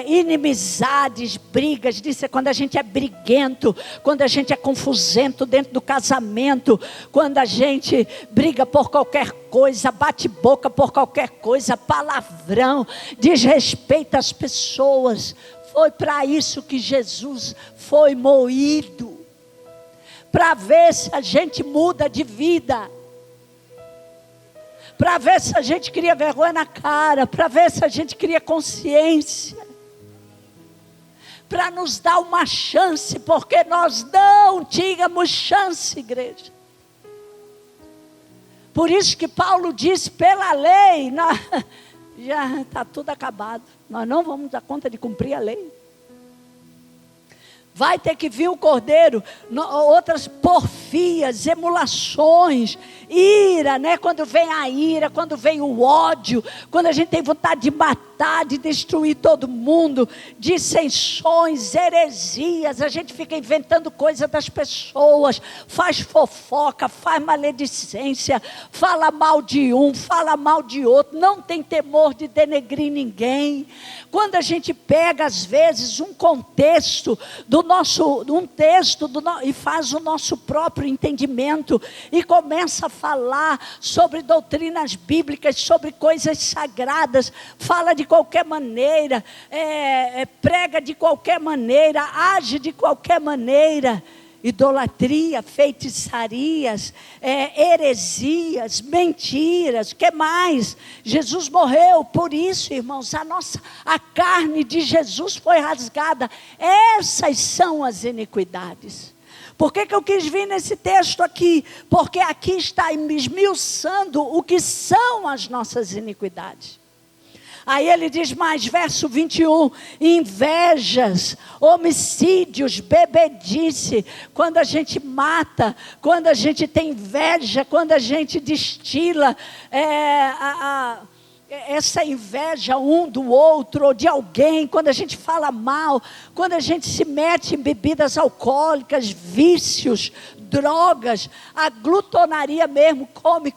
inimizades, brigas, disse quando a gente é briguento, quando a gente é confusento dentro do casamento, quando a gente briga por qualquer coisa, bate boca por qualquer coisa, palavrão, desrespeita as pessoas. Foi para isso que Jesus foi moído, para ver se a gente muda de vida, para ver se a gente cria vergonha na cara, para ver se a gente cria consciência, para nos dar uma chance, porque nós não tínhamos chance, igreja. Por isso que Paulo disse, pela lei, já está tudo acabado, nós não vamos dar conta de cumprir a lei. Vai ter que vir o cordeiro, outras porfias, emulações, ira, né? Quando vem a ira, quando vem o ódio, quando a gente tem vontade de matar, de destruir todo mundo, dissensões, heresias, a gente fica inventando coisa das pessoas, faz fofoca, faz maledicência, fala mal de um, fala mal de outro, não tem temor de denegrir ninguém. Quando a gente pega às vezes um contexto e faz o nosso próprio entendimento e começa a falar sobre doutrinas bíblicas, sobre coisas sagradas, fala de qualquer maneira, prega de qualquer maneira, age de qualquer maneira. Idolatria, feitiçarias, heresias, mentiras, que mais? Jesus morreu por isso, irmãos, a carne de Jesus foi rasgada. Essas são as iniquidades. Por que eu quis vir nesse texto aqui? Porque aqui está esmiuçando o que são as nossas iniquidades. Aí ele diz mais, verso 21, invejas, homicídios, bebedice, quando a gente mata, quando a gente tem inveja, quando a gente destila essa inveja um do outro ou de alguém, quando a gente fala mal, quando a gente se mete em bebidas alcoólicas, vícios, drogas, a glutonaria mesmo, come,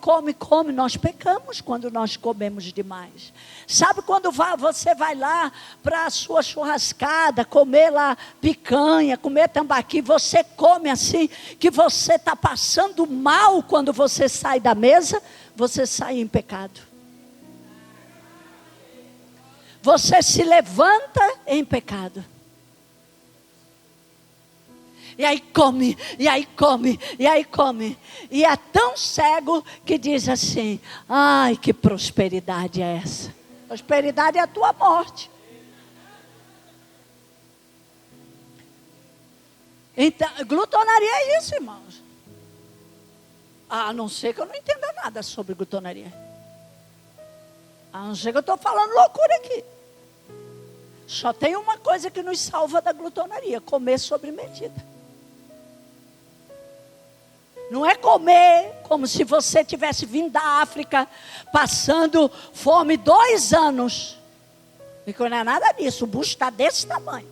nós pecamos quando nós comemos demais. Sabe quando você vai lá para a sua churrascada, comer lá picanha, comer tambaqui, você come assim, que você está passando mal quando você sai da mesa, você sai em pecado. Você se levanta em pecado. E aí come, e aí come, e aí come. E é tão cego que diz assim, ai, que prosperidade é essa? Prosperidade é a tua morte. Então, glutonaria é isso, irmãos. A não ser que eu não entenda nada sobre glutonaria. A não ser que eu estou falando loucura aqui. Só tem uma coisa que nos salva da glutonaria: comer sobre medida. Não é comer como se você tivesse vindo da África, passando fome 2 anos. Porque não é nada disso, o bucho está desse tamanho.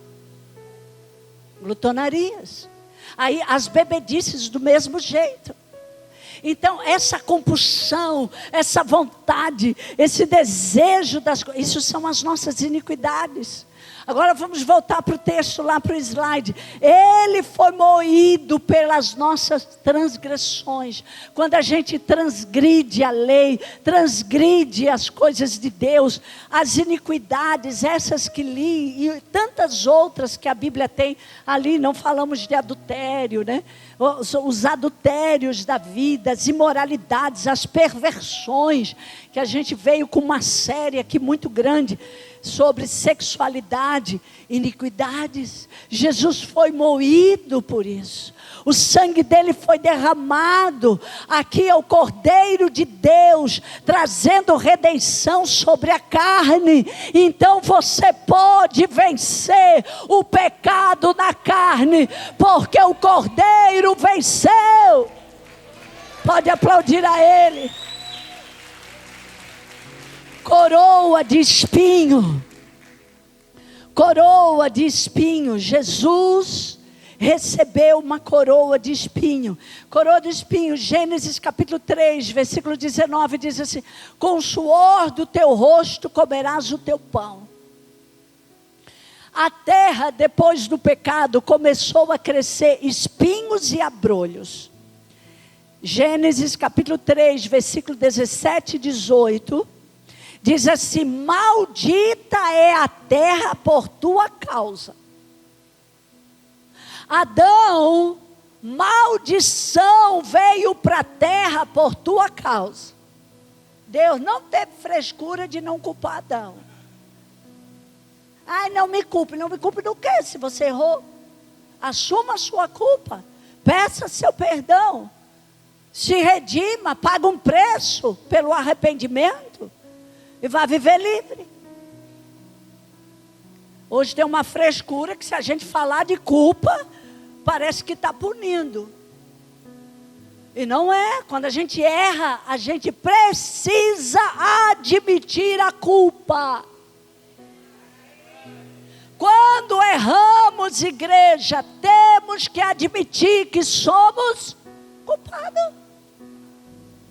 Glutonarias. Aí as bebedices do mesmo jeito. Então essa compulsão, essa vontade, esse desejo das coisas, isso são as nossas iniquidades. Agora vamos voltar para o texto, lá para o slide. Ele foi moído pelas nossas transgressões. Quando a gente transgride a lei, transgride as coisas de Deus, as iniquidades, essas que li, e tantas outras que a Bíblia tem ali, não falamos de adultério, né? Os adultérios da vida, as imoralidades, as perversões, que a gente veio com uma série aqui muito grande, sobre sexualidade, iniquidades. Jesus foi moído por isso. O sangue dele foi derramado. Aqui é o Cordeiro de Deus, trazendo redenção sobre a carne. Então você pode vencer o pecado na carne, porque o Cordeiro venceu. Pode aplaudir a ele. Coroa de espinho. Coroa de espinho. Jesus recebeu uma coroa de espinho. Coroa de espinho. Gênesis capítulo 3, versículo 19 diz assim: com o suor do teu rosto comerás o teu pão. A terra, depois do pecado, começou a crescer espinhos e abrolhos. Gênesis capítulo 3, versículo 17 e 18. Diz assim: maldita é a terra por tua causa. Adão, maldição veio para a terra por tua causa. Deus não teve frescura de não culpar Adão. Ai, não me culpe do quê? Se você errou, assuma a sua culpa, peça seu perdão, se redima, paga um preço pelo arrependimento. E vai viver livre. Hoje tem uma frescura que se a gente falar de culpa, parece que está punindo. E não é. Quando a gente erra, a gente precisa admitir a culpa. Quando erramos, igreja, temos que admitir que somos culpados.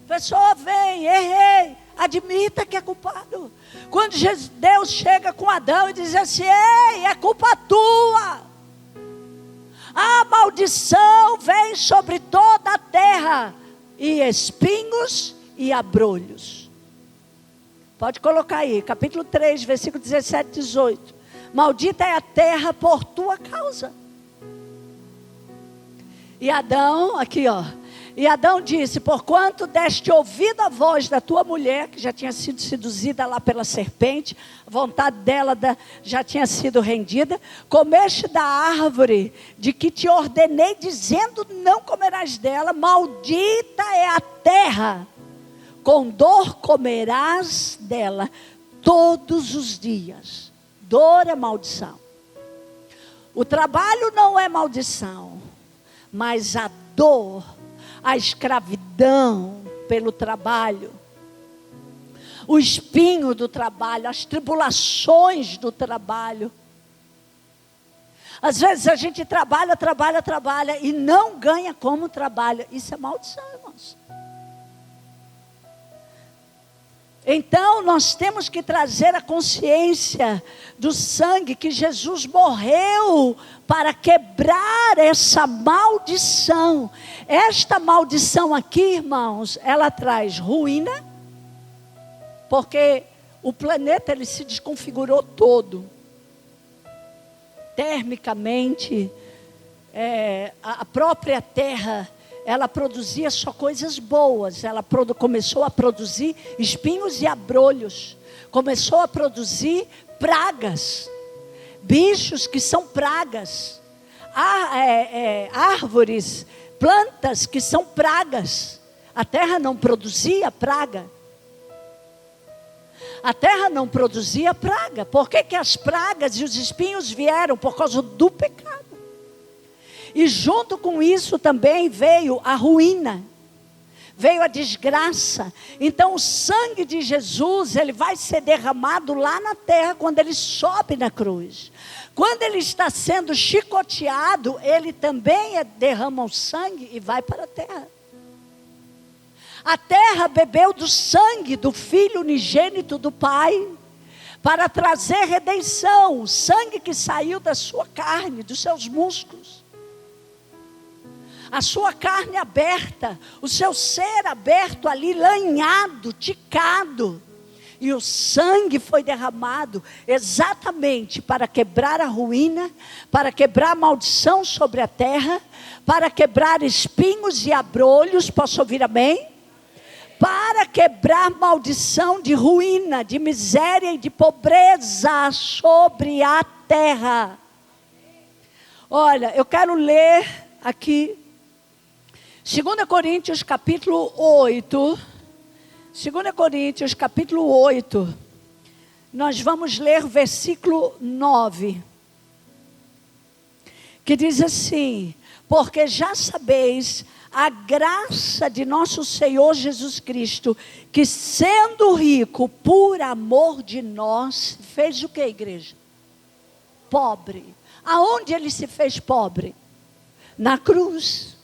A pessoa vem, errei, admita que é culpado. Quando Deus chega com Adão e diz assim: ei, é culpa tua. A maldição vem sobre toda a terra, e espinhos e abrolhos. Pode colocar aí, capítulo 3, versículo 17 e 18. Maldita é a terra por tua causa. E Adão, aqui ó. E Adão disse: porquanto deste ouvido à voz da tua mulher, que já tinha sido seduzida lá pela serpente, a vontade dela já tinha sido rendida, comeste da árvore de que te ordenei, dizendo: não comerás dela, maldita é a terra, com dor comerás dela todos os dias. Dor é maldição. O trabalho não é maldição, mas a dor, a escravidão pelo trabalho, o espinho do trabalho, as tribulações do trabalho. Às vezes a gente trabalha e não ganha como trabalha. Isso é maldição, irmãos. Então nós temos que trazer a consciência do sangue, que Jesus morreu para quebrar essa maldição. Esta maldição aqui, irmãos, ela traz ruína, porque o planeta ele se desconfigurou todo. Termicamente, a própria terra, ela produzia só coisas boas. Ela começou a produzir espinhos e abrolhos. Começou a produzir pragas. Bichos que são pragas. Árvores, plantas que são pragas. A terra não produzia praga. A terra não produzia praga. Por que as pragas e os espinhos vieram? Por causa do pecado. E junto com isso também veio a ruína, veio a desgraça. Então o sangue de Jesus, ele vai ser derramado lá na terra quando ele sobe na cruz. Quando ele está sendo chicoteado, ele também derrama o sangue e vai para a terra. A terra bebeu do sangue do Filho unigênito do Pai, para trazer redenção, o sangue que saiu da sua carne, dos seus músculos. A sua carne aberta, o seu ser aberto ali, lanhado, ticado. E o sangue foi derramado exatamente para quebrar a ruína, para quebrar a maldição sobre a terra, para quebrar espinhos e abrolhos. Posso ouvir amém? Para quebrar maldição de ruína, de miséria e de pobreza sobre a terra. Olha, eu quero ler aqui 2 Coríntios capítulo 8, 2 Coríntios capítulo 8, nós vamos ler o versículo 9, que diz assim: porque já sabeis a graça de nosso Senhor Jesus Cristo, que sendo rico por amor de nós, fez o que, igreja? Pobre. Aonde ele se fez pobre? Na cruz.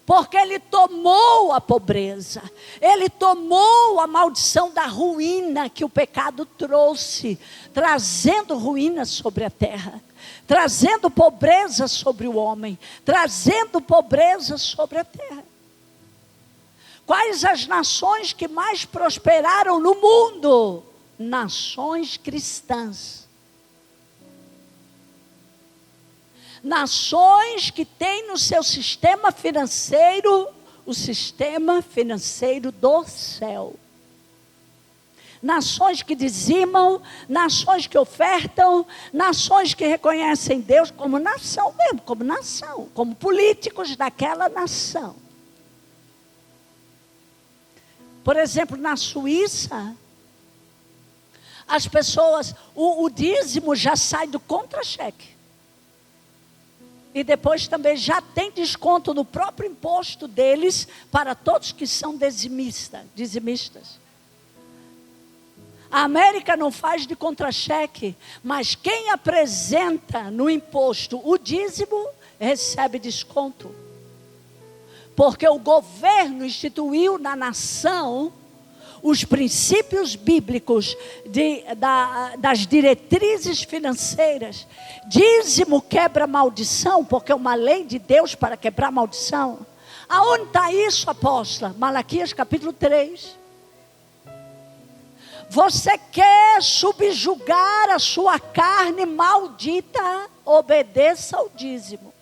Porque ele tomou a pobreza, ele tomou a maldição da ruína que o pecado trouxe, trazendo ruína sobre a terra, trazendo pobreza sobre o homem, trazendo pobreza sobre a terra. Quais as nações que mais prosperaram no mundo? Nações cristãs. Nações que têm no seu sistema financeiro o sistema financeiro do céu. Nações que dizimam, nações que ofertam, nações que reconhecem Deus como nação mesmo, como nação, como políticos daquela nação. Por exemplo, na Suíça, As pessoas, o dízimo já sai do contra-cheque. E depois também já tem desconto no próprio imposto deles para todos que são dizimistas. A América não faz de contra-cheque, mas quem apresenta no imposto o dízimo recebe desconto. Porque o governo instituiu na nação os princípios bíblicos das diretrizes financeiras. Dízimo quebra maldição, porque é uma lei de Deus para quebrar maldição. Aonde está isso, apóstola? Malaquias capítulo 3. Você quer subjugar a sua carne maldita? Obedeça ao dízimo.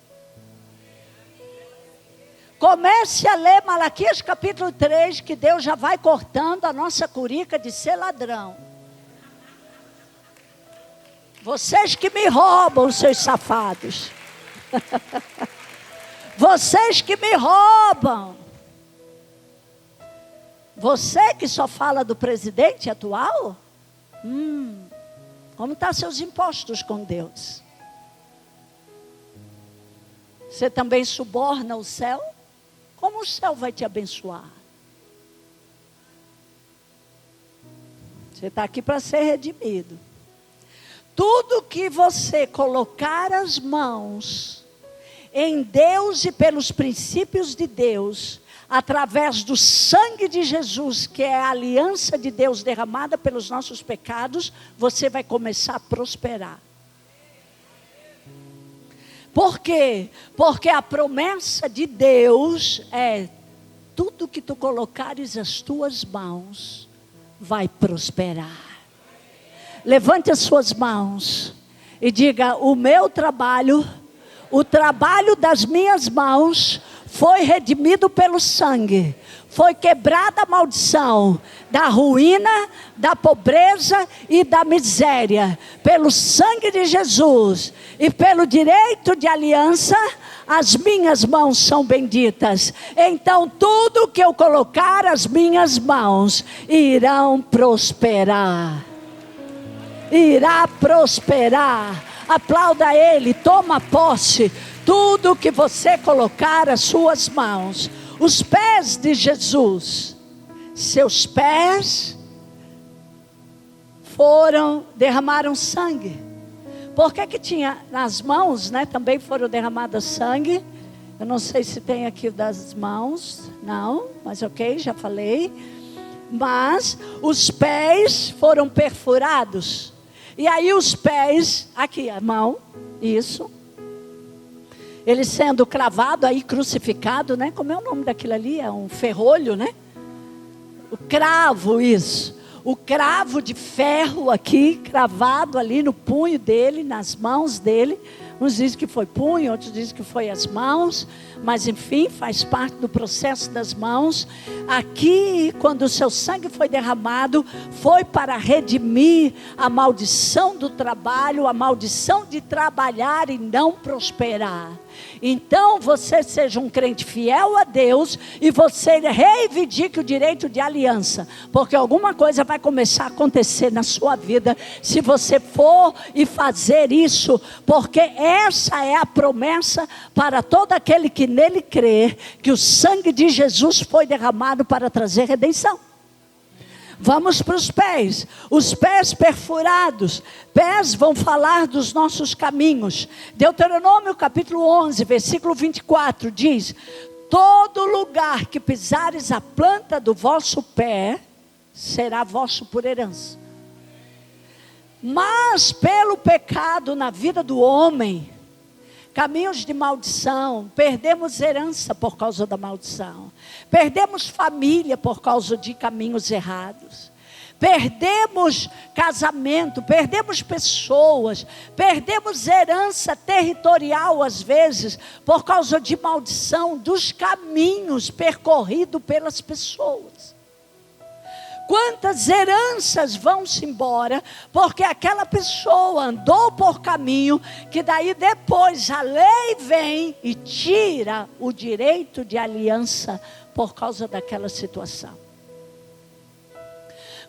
Comece a ler Malaquias capítulo 3, que Deus já vai cortando a nossa curica de ser ladrão. Vocês que me roubam, seus safados. Vocês que me roubam. Você que só fala do presidente atual? Como estão seus impostos com Deus? Você também suborna o céu? Como o céu vai te abençoar? Você está aqui para ser redimido. Tudo que você colocar as mãos em Deus e pelos princípios de Deus, através do sangue de Jesus, que é a aliança de Deus derramada pelos nossos pecados, você vai começar a prosperar. Por quê? Porque a promessa de Deus é: tudo que tu colocares as tuas mãos vai prosperar. Levante as suas mãos e diga: o meu trabalho, o trabalho das minhas mãos foi redimido pelo sangue. Foi quebrada a maldição da ruína, da pobreza e da miséria. Pelo sangue de Jesus e pelo direito de aliança, as minhas mãos são benditas. Então tudo que eu colocar as minhas mãos irão prosperar. Irá prosperar. Aplauda Ele, toma posse. Tudo que você colocar as suas mãos. Os pés de Jesus, seus pés derramaram sangue. Por que tinha nas mãos, né? Também foram derramadas sangue. Eu não sei se tem aqui das mãos, não, mas ok, já falei. Mas os pés foram perfurados. E aí os pés, aqui a mão, isso. Ele sendo cravado aí, crucificado, né? Como é o nome daquilo ali? É um ferrolho, né? O cravo, isso. O cravo de ferro aqui, cravado ali no punho dele, nas mãos dele. Uns dizem que foi punho, outros dizem que foi as mãos. Mas enfim, faz parte do processo das mãos. Aqui, quando o seu sangue foi derramado, foi para redimir a maldição do trabalho, a maldição de trabalhar e não prosperar. Então você seja um crente fiel a Deus e você reivindique o direito de aliança, porque alguma coisa vai começar a acontecer na sua vida se você for e fazer isso, porque essa é a promessa para todo aquele que nele crê, que o sangue de Jesus foi derramado para trazer redenção. Vamos para os pés perfurados. Pés vão falar dos nossos caminhos. Deuteronômio capítulo 11, versículo 24 diz: todo lugar que pisares a planta do vosso pé, será vosso por herança. Mas pelo pecado na vida do homem, caminhos de maldição, perdemos herança por causa da maldição, perdemos família por causa de caminhos errados, perdemos casamento, perdemos pessoas, perdemos herança territorial às vezes, por causa de maldição dos caminhos percorridos pelas pessoas. Quantas heranças vão-se embora, porque aquela pessoa andou por caminho, que daí depois a lei vem e tira o direito de aliança por causa daquela situação.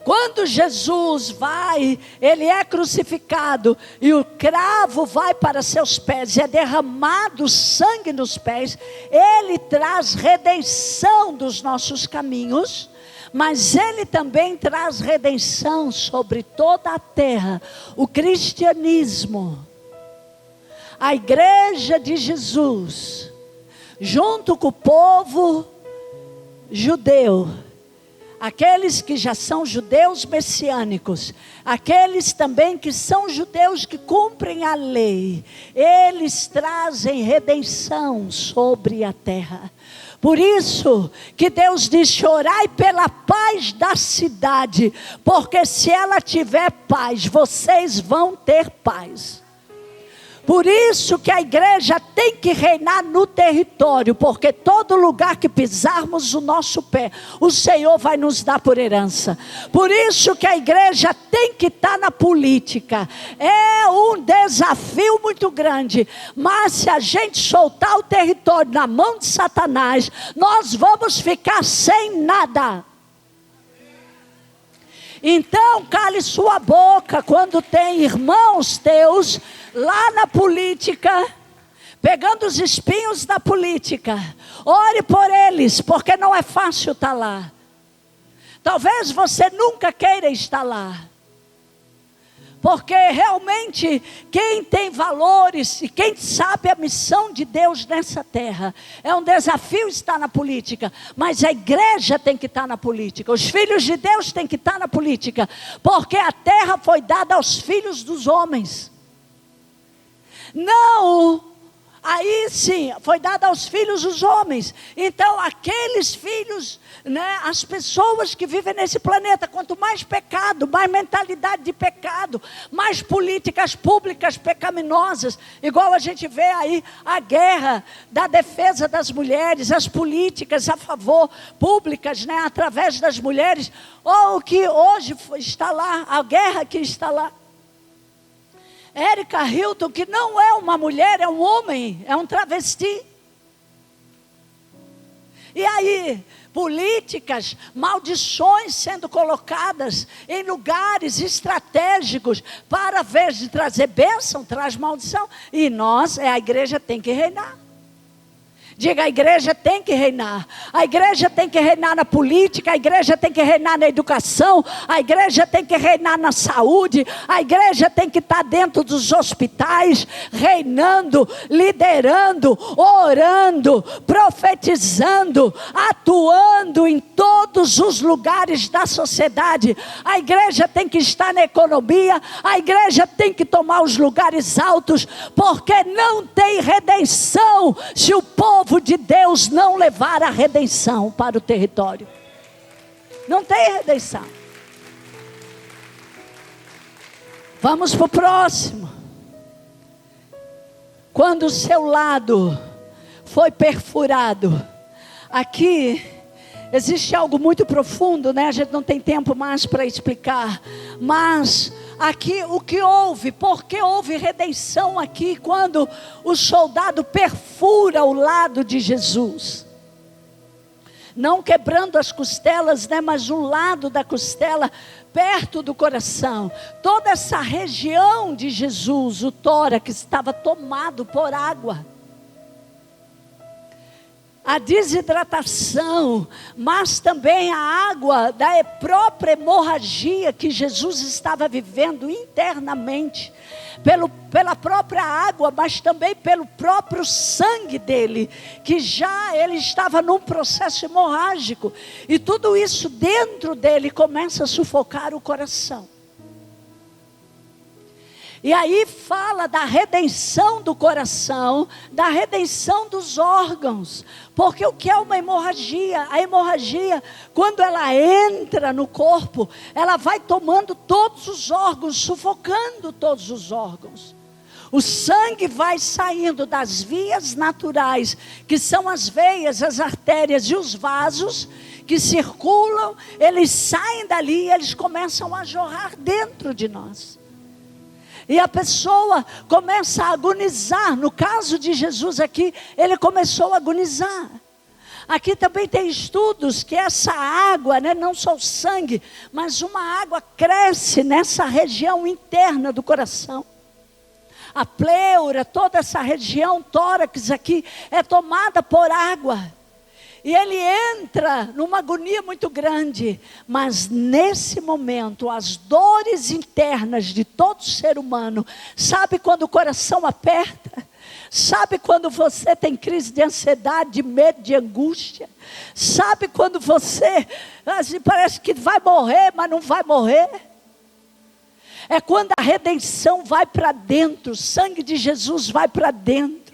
Quando Jesus vai, ele é crucificado e o cravo vai para seus pés e é derramado sangue nos pés, ele traz redenção dos nossos caminhos, mas ele também traz redenção sobre toda a terra. O cristianismo, a igreja de Jesus, junto com o povo judeu, aqueles que já são judeus messiânicos, aqueles também que são judeus que cumprem a lei, eles trazem redenção sobre a terra. Por isso que Deus diz: orai pela paz da cidade, porque se ela tiver paz, vocês vão ter paz. Por isso que a igreja tem que reinar no território, porque todo lugar que pisarmos o nosso pé, o Senhor vai nos dar por herança. Por isso que a igreja tem que estar na política. É um desafio muito grande, mas se a gente soltar o território na mão de Satanás, nós vamos ficar sem nada. Então cale sua boca quando tem irmãos teus lá na política, pegando os espinhos da política. Ore por eles, porque não é fácil estar lá. Talvez você nunca queira estar lá, porque realmente quem tem valores e quem sabe a missão de Deus nessa terra, é um desafio estar na política, mas a igreja tem que estar na política, os filhos de Deus têm que estar na política, porque a terra foi dada aos filhos dos homens. Não, aí sim, foi dada aos filhos dos homens. Então aqueles filhos, né, as pessoas que vivem nesse planeta, quanto mais pecado, mais mentalidade de pecado, mais políticas públicas pecaminosas, igual a gente vê aí a guerra da defesa das mulheres, as políticas a favor, públicas, né, através das mulheres, ou o que hoje está lá, a guerra que está lá. Erika Hilton, que não é uma mulher, é um homem, é um travesti. E aí, políticas, maldições sendo colocadas em lugares estratégicos para, ao invés de trazer bênção, traz maldição. E nós, a igreja tem que reinar. Diga: a igreja tem que reinar. A igreja tem que reinar na política, a igreja tem que reinar na educação, a igreja tem que reinar na saúde, a igreja tem que estar dentro dos hospitais, reinando, liderando, orando, profetizando, atuando em todos os lugares da sociedade. A igreja tem que estar na economia, a igreja tem que tomar os lugares altos, porque não tem redenção se o povo de Deus não levar a redenção para o território. Não tem redenção. Vamos para o próximo. Quando o seu lado foi perfurado, aqui existe algo muito profundo, né? A gente não tem tempo mais para explicar, mas aqui o que houve, porque houve redenção aqui, quando o soldado perfura o lado de Jesus, não quebrando as costelas, né, mas um lado da costela, perto do coração, toda essa região de Jesus, o tórax estava tomado por água. A desidratação, mas também a água da própria hemorragia que Jesus estava vivendo internamente, pela própria água, mas também pelo próprio sangue dele, que já ele estava num processo hemorrágico, e tudo isso dentro dele começa a sufocar o coração. E aí fala da redenção do coração, da redenção dos órgãos. Porque o que é uma hemorragia? A hemorragia, quando ela entra no corpo, ela vai tomando todos os órgãos, sufocando todos os órgãos. O sangue vai saindo das vias naturais, que são as veias, as artérias e os vasos que circulam. Eles saem dali e eles começam a jorrar dentro de nós. E a pessoa começa a agonizar. No caso de Jesus aqui, ele começou a agonizar. Aqui também tem estudos que essa água, né, não só o sangue, mas uma água cresce nessa região interna do coração. A pleura, toda essa região tórax aqui é tomada por água. E ele entra numa agonia muito grande. Mas nesse momento, as dores internas de todo ser humano, sabe quando o coração aperta? Sabe quando você tem crise de ansiedade, de medo, de angústia? Sabe quando você assim, parece que vai morrer, mas não vai morrer? É quando a redenção vai para dentro, o sangue de Jesus vai para dentro.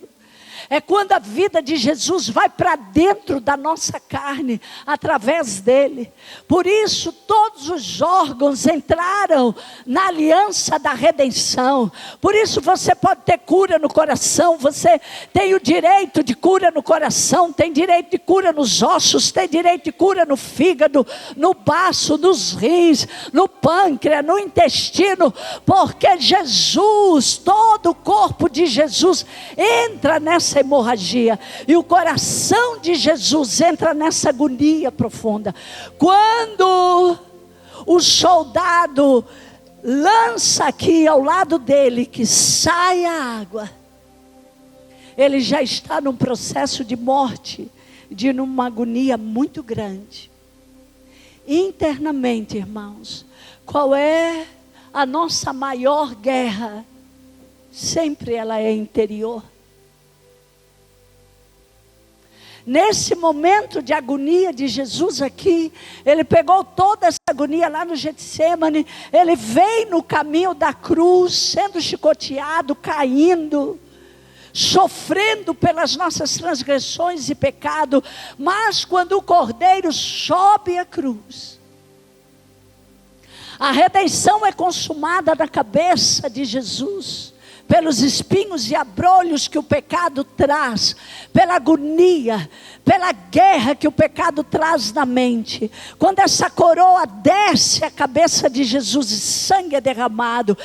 É quando a vida de Jesus vai para dentro da nossa carne, através dele. Por isso todos os órgãos entraram na aliança da redenção. Por isso você pode ter cura no coração, você tem o direito de cura no coração, tem direito de cura nos ossos, tem direito de cura no fígado, no baço, nos rins, no pâncreas, no intestino. Porque Jesus, todo o corpo de Jesus entra nessa hemorragia, e o coração de Jesus entra nessa agonia profunda. Quando o soldado lança aqui ao lado dele que sai a água, ele já está num processo de morte, de numa agonia muito grande. Internamente, irmãos, qual é a nossa maior guerra? Sempre ela é interior. Nesse momento de agonia de Jesus aqui, ele pegou toda essa agonia lá no Getsêmani, ele veio no caminho da cruz, sendo chicoteado, caindo, sofrendo pelas nossas transgressões e pecado. Mas quando o Cordeiro sobe a cruz, a redenção é consumada na cabeça de Jesus, pelos espinhos e abrolhos que o pecado traz, pela agonia, pela guerra que o pecado traz na mente. Quando essa coroa desce a cabeça de Jesus e sangue é derramado,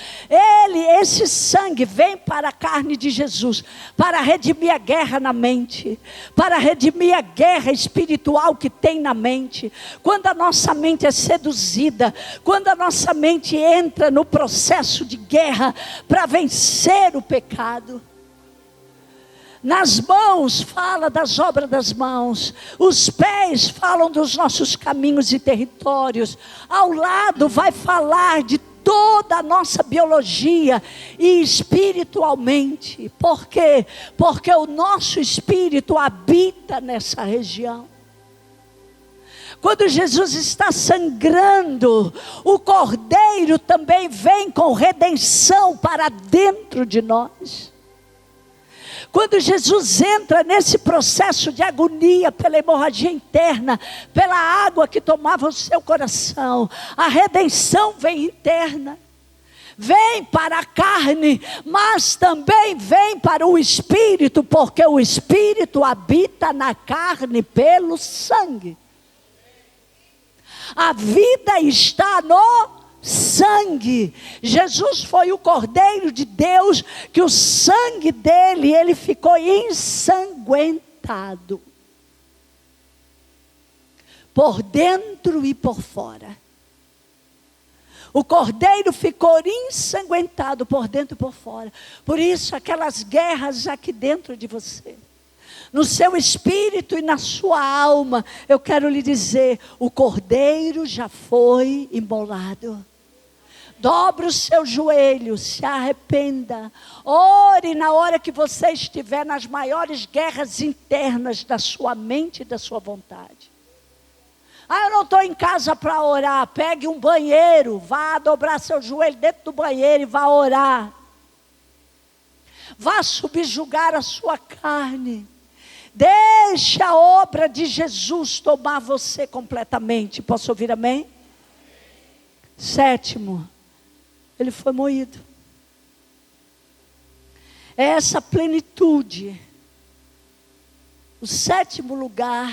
esse sangue vem para a carne de Jesus, para redimir a guerra na mente, para redimir a guerra espiritual que tem na mente. Quando a nossa mente é seduzida, quando a nossa mente entra no processo de guerra para vencer o pecado. Nas mãos fala das obras das mãos, os pés falam dos nossos caminhos e territórios, ao lado vai falar de toda a nossa biologia e espiritualmente. Por quê? Porque o nosso espírito habita nessa região. Quando Jesus está sangrando, o Cordeiro também vem com redenção para dentro de nós. Quando Jesus entra nesse processo de agonia pela hemorragia interna, pela água que tomava o seu coração, a redenção vem interna. Vem para a carne, mas também vem para o espírito, porque o espírito habita na carne pelo sangue. A vida está no sangue. Jesus foi o Cordeiro de Deus, que o sangue dele, ele ficou ensanguentado, por dentro e por fora. O Cordeiro ficou ensanguentado por dentro e por fora. Por isso aquelas guerras aqui dentro de você, no seu espírito e na sua alma, eu quero lhe dizer, o Cordeiro já foi imolado. Dobre os seus joelhos, se arrependa, ore na hora que você estiver nas maiores guerras internas da sua mente e da sua vontade. Eu não estou em casa para orar. Pegue um banheiro, vá dobrar seu joelho dentro do banheiro e vá orar. Vá subjugar a sua carne. Deixe a obra de Jesus tomar você completamente. Posso ouvir amém? Sétimo, ele foi moído. É essa plenitude. O sétimo lugar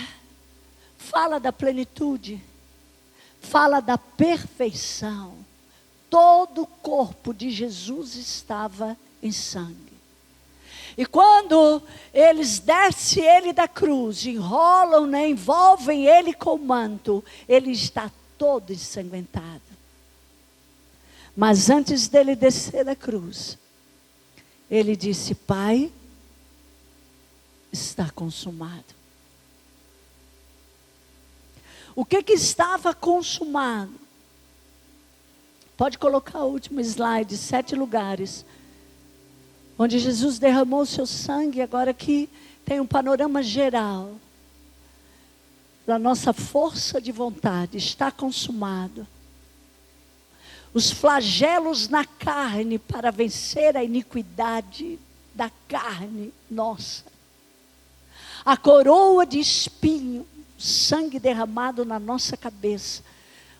fala da plenitude, fala da perfeição. Todo o corpo de Jesus estava em sangue. E quando eles descem ele da cruz, enrolam, né, envolvem ele com o manto, ele está todo ensanguentado. Mas antes dele descer da cruz, ele disse: Pai, está consumado. O que estava consumado? Pode colocar o último slide, 7 lugares, onde Jesus derramou o seu sangue. Agora aqui tem um panorama geral da nossa força de vontade. Está consumado. Os flagelos na carne para vencer a iniquidade da carne nossa. A coroa de espinho, sangue derramado na nossa cabeça,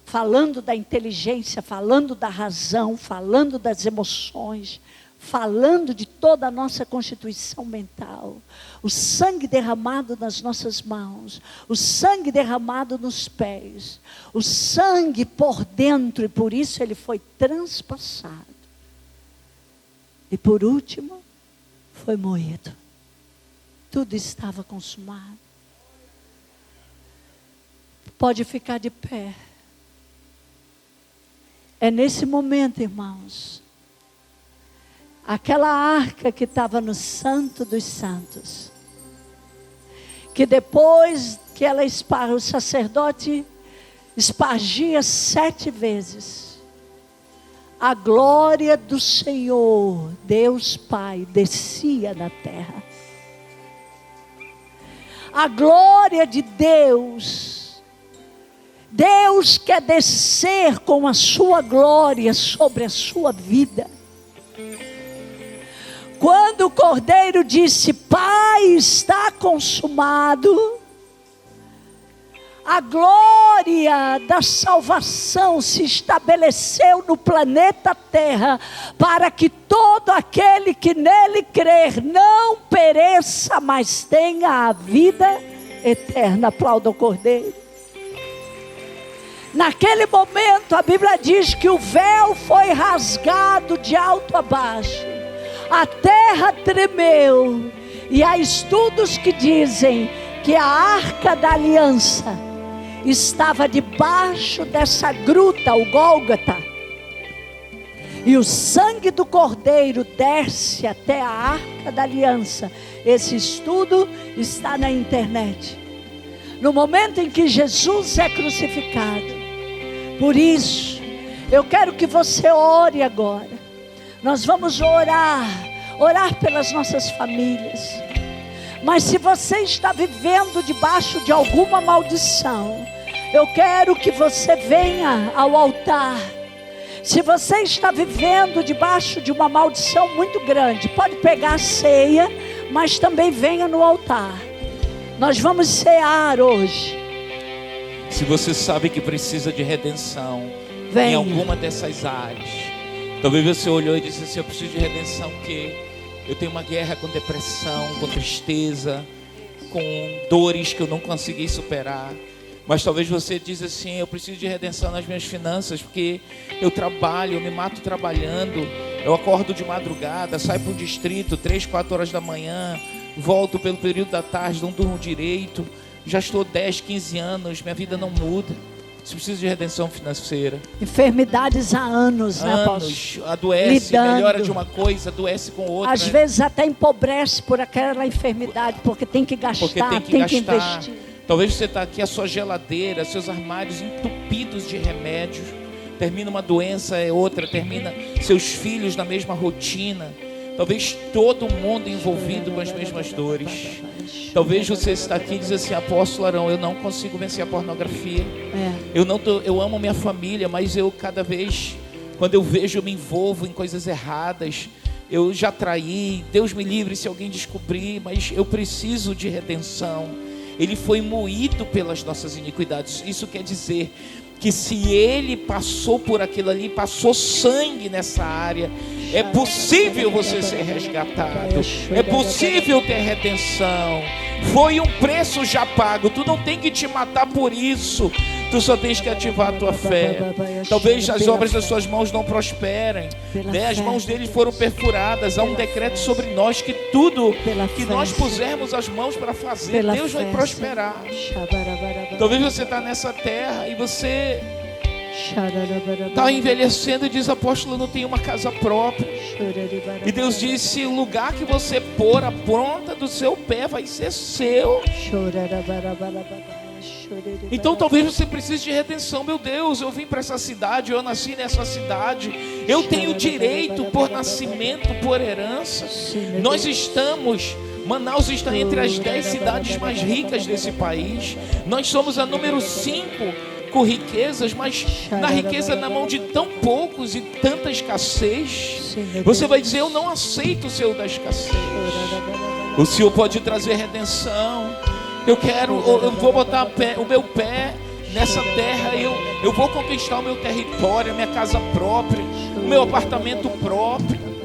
falando da inteligência, falando da razão, falando das emoções, falando de toda a nossa constituição mental. O sangue derramado nas nossas mãos, o sangue derramado nos pés, o sangue por dentro, e por isso ele foi transpassado. E por último, foi moído. Tudo estava consumado. Pode ficar de pé. É nesse momento, irmãos, aquela arca que estava no Santo dos Santos, que depois que ela o sacerdote espargia 7 vezes, a glória do Senhor, Deus Pai, descia na terra. A glória de Deus, Deus quer descer com a sua glória sobre a sua vida. Quando o Cordeiro disse: Pai, está consumado, a glória da salvação se estabeleceu no planeta Terra, para que todo aquele que nele crer não pereça, mas tenha a vida eterna. Aplauda o Cordeiro. Naquele momento a Bíblia diz que o véu foi rasgado de alto a baixo. A terra tremeu, e há estudos que dizem que a arca da aliança estava debaixo dessa gruta, o Gólgota, e o sangue do Cordeiro desce até a arca da aliança. Esse estudo está na internet. No momento em que Jesus é crucificado. Por isso, eu quero que você ore agora. Nós vamos orar pelas nossas famílias. Mas se você está vivendo debaixo de alguma maldição, eu quero que você venha ao altar. Se você está vivendo debaixo de uma maldição muito grande, pode pegar a ceia, mas também venha no altar. Nós vamos cear hoje. Se você sabe que precisa de redenção venha. Em alguma dessas áreas, talvez você olhou e disse assim: eu preciso de redenção porque eu tenho uma guerra com depressão, com tristeza, com dores que eu não consegui superar. Mas talvez você diz assim: eu preciso de redenção nas minhas finanças, porque eu trabalho, eu me mato trabalhando, eu acordo de madrugada, saio para o distrito 3, 4 horas da manhã, volto pelo período da tarde, não durmo direito, já estou 10, 15 anos, minha vida não muda. Você precisa de redenção financeira. Enfermidades há anos, né, anos, adoece, lidando. Melhora de uma coisa, adoece com outra. Às vezes até empobrece por aquela enfermidade, porque tem que gastar, tem que investir. Talvez você está aqui, a sua geladeira, seus armários entupidos de remédios. Termina uma doença, é outra. Termina seus filhos na mesma rotina. Talvez todo mundo envolvido com as mesmas dores. Talvez você está aqui e diz assim: apóstolo Arão, eu não consigo vencer a pornografia. Eu amo minha família, mas eu cada vez, quando eu vejo, eu me envolvo em coisas erradas. Eu já traí, Deus me livre se alguém descobrir, mas eu preciso de redenção. Ele foi moído pelas nossas iniquidades. Isso quer dizer que se ele passou por aquilo ali, passou sangue nessa área, é possível você ser resgatado, é possível ter redenção. Foi um preço já pago, tu não tem que te matar por isso. Tu só tens que ativar a tua fé. Talvez as obras das suas mãos não prosperem, né? As mãos dele foram perfuradas. Há um decreto sobre nós que tudo que nós pusermos as mãos para fazer, Deus vai prosperar. Talvez você está nessa terra e você está envelhecendo e diz: apóstolo, eu não tenho uma casa própria. E Deus disse: o lugar que você pôr a ponta do seu pé vai ser seu. Então talvez você precise de redenção. Meu Deus, eu vim para essa cidade, eu nasci nessa cidade, eu tenho direito por nascimento, por herança. Manaus está entre as 10 cidades mais ricas desse país. Nós somos a número 5 com riquezas, mas na riqueza na mão de tão poucos e tanta escassez. Você vai dizer: eu não aceito o Senhor da escassez. O Senhor pode trazer redenção. Eu vou botar o meu pé nessa terra, eu vou conquistar o meu território, a minha casa própria, o meu apartamento próprio.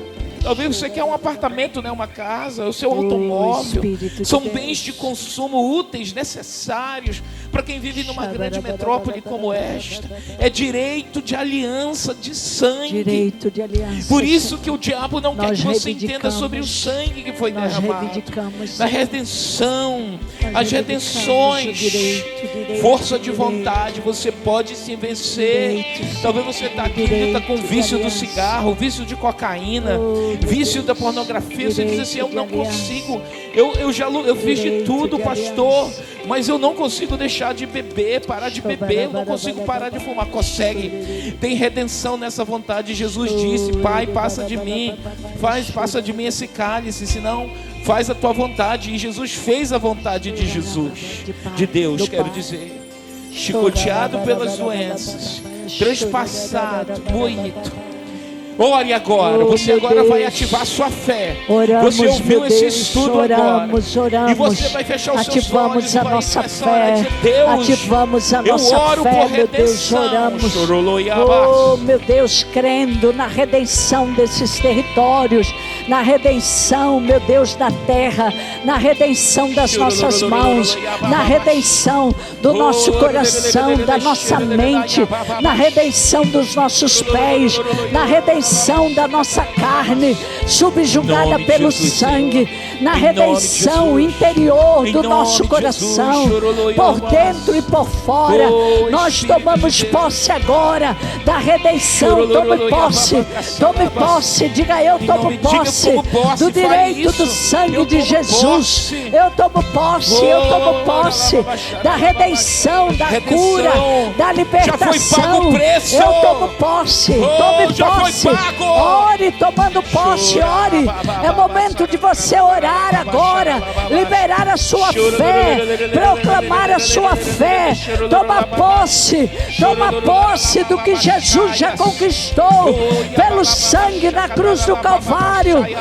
Talvez você quer um apartamento, né? Uma casa, o seu automóvel. São bens de consumo úteis, necessários para quem vive numa grande metrópole como esta. É direito de aliança, de sangue. Direito de aliança. Por isso que o diabo não quer que você entenda sobre o sangue que foi derramado. Na redenção, as redenções, força de vontade, você pode se vencer. Talvez você está aqui e está com vício do cigarro, vício de cocaína, vício da pornografia. Você diz assim: eu não consigo, eu fiz de tudo, pastor, mas eu não consigo deixar de beber, parar de beber, eu não consigo parar de fumar. Consegue. Tem redenção nessa vontade. Jesus disse: Pai, passa de mim esse cálice, senão faz a tua vontade. E Jesus fez a vontade de Jesus, de Deus, quero dizer. Chicoteado pelas doenças, trespassado, moído. Ore agora, você agora vai ativar a sua fé. Você ouviu esse estudo agora. E você vai fechar os seus olhos e vai começar a dizer: Deus, ativamos a nossa fé, meu Deus, oramos. Oh, meu Deus, crendo na redenção desses territórios, na redenção, meu Deus, da terra, na redenção das nossas mãos, na redenção do nosso coração, da nossa mente, na redenção dos nossos pés, na redenção da nossa carne, subjugada pelo sangue, na redenção interior do nosso coração, por dentro e por fora. Nós tomamos posse agora da redenção. Tome posse, diga: eu tomo posse do direito do sangue de Jesus. Eu tomo posse da redenção, da cura, da libertação. Eu tomo posse, tome posse. Ore tomando posse, ore. É momento de você orar agora, liberar a sua fé, proclamar a sua fé. Toma posse do que Jesus já conquistou pelo sangue na cruz do Calvário. Em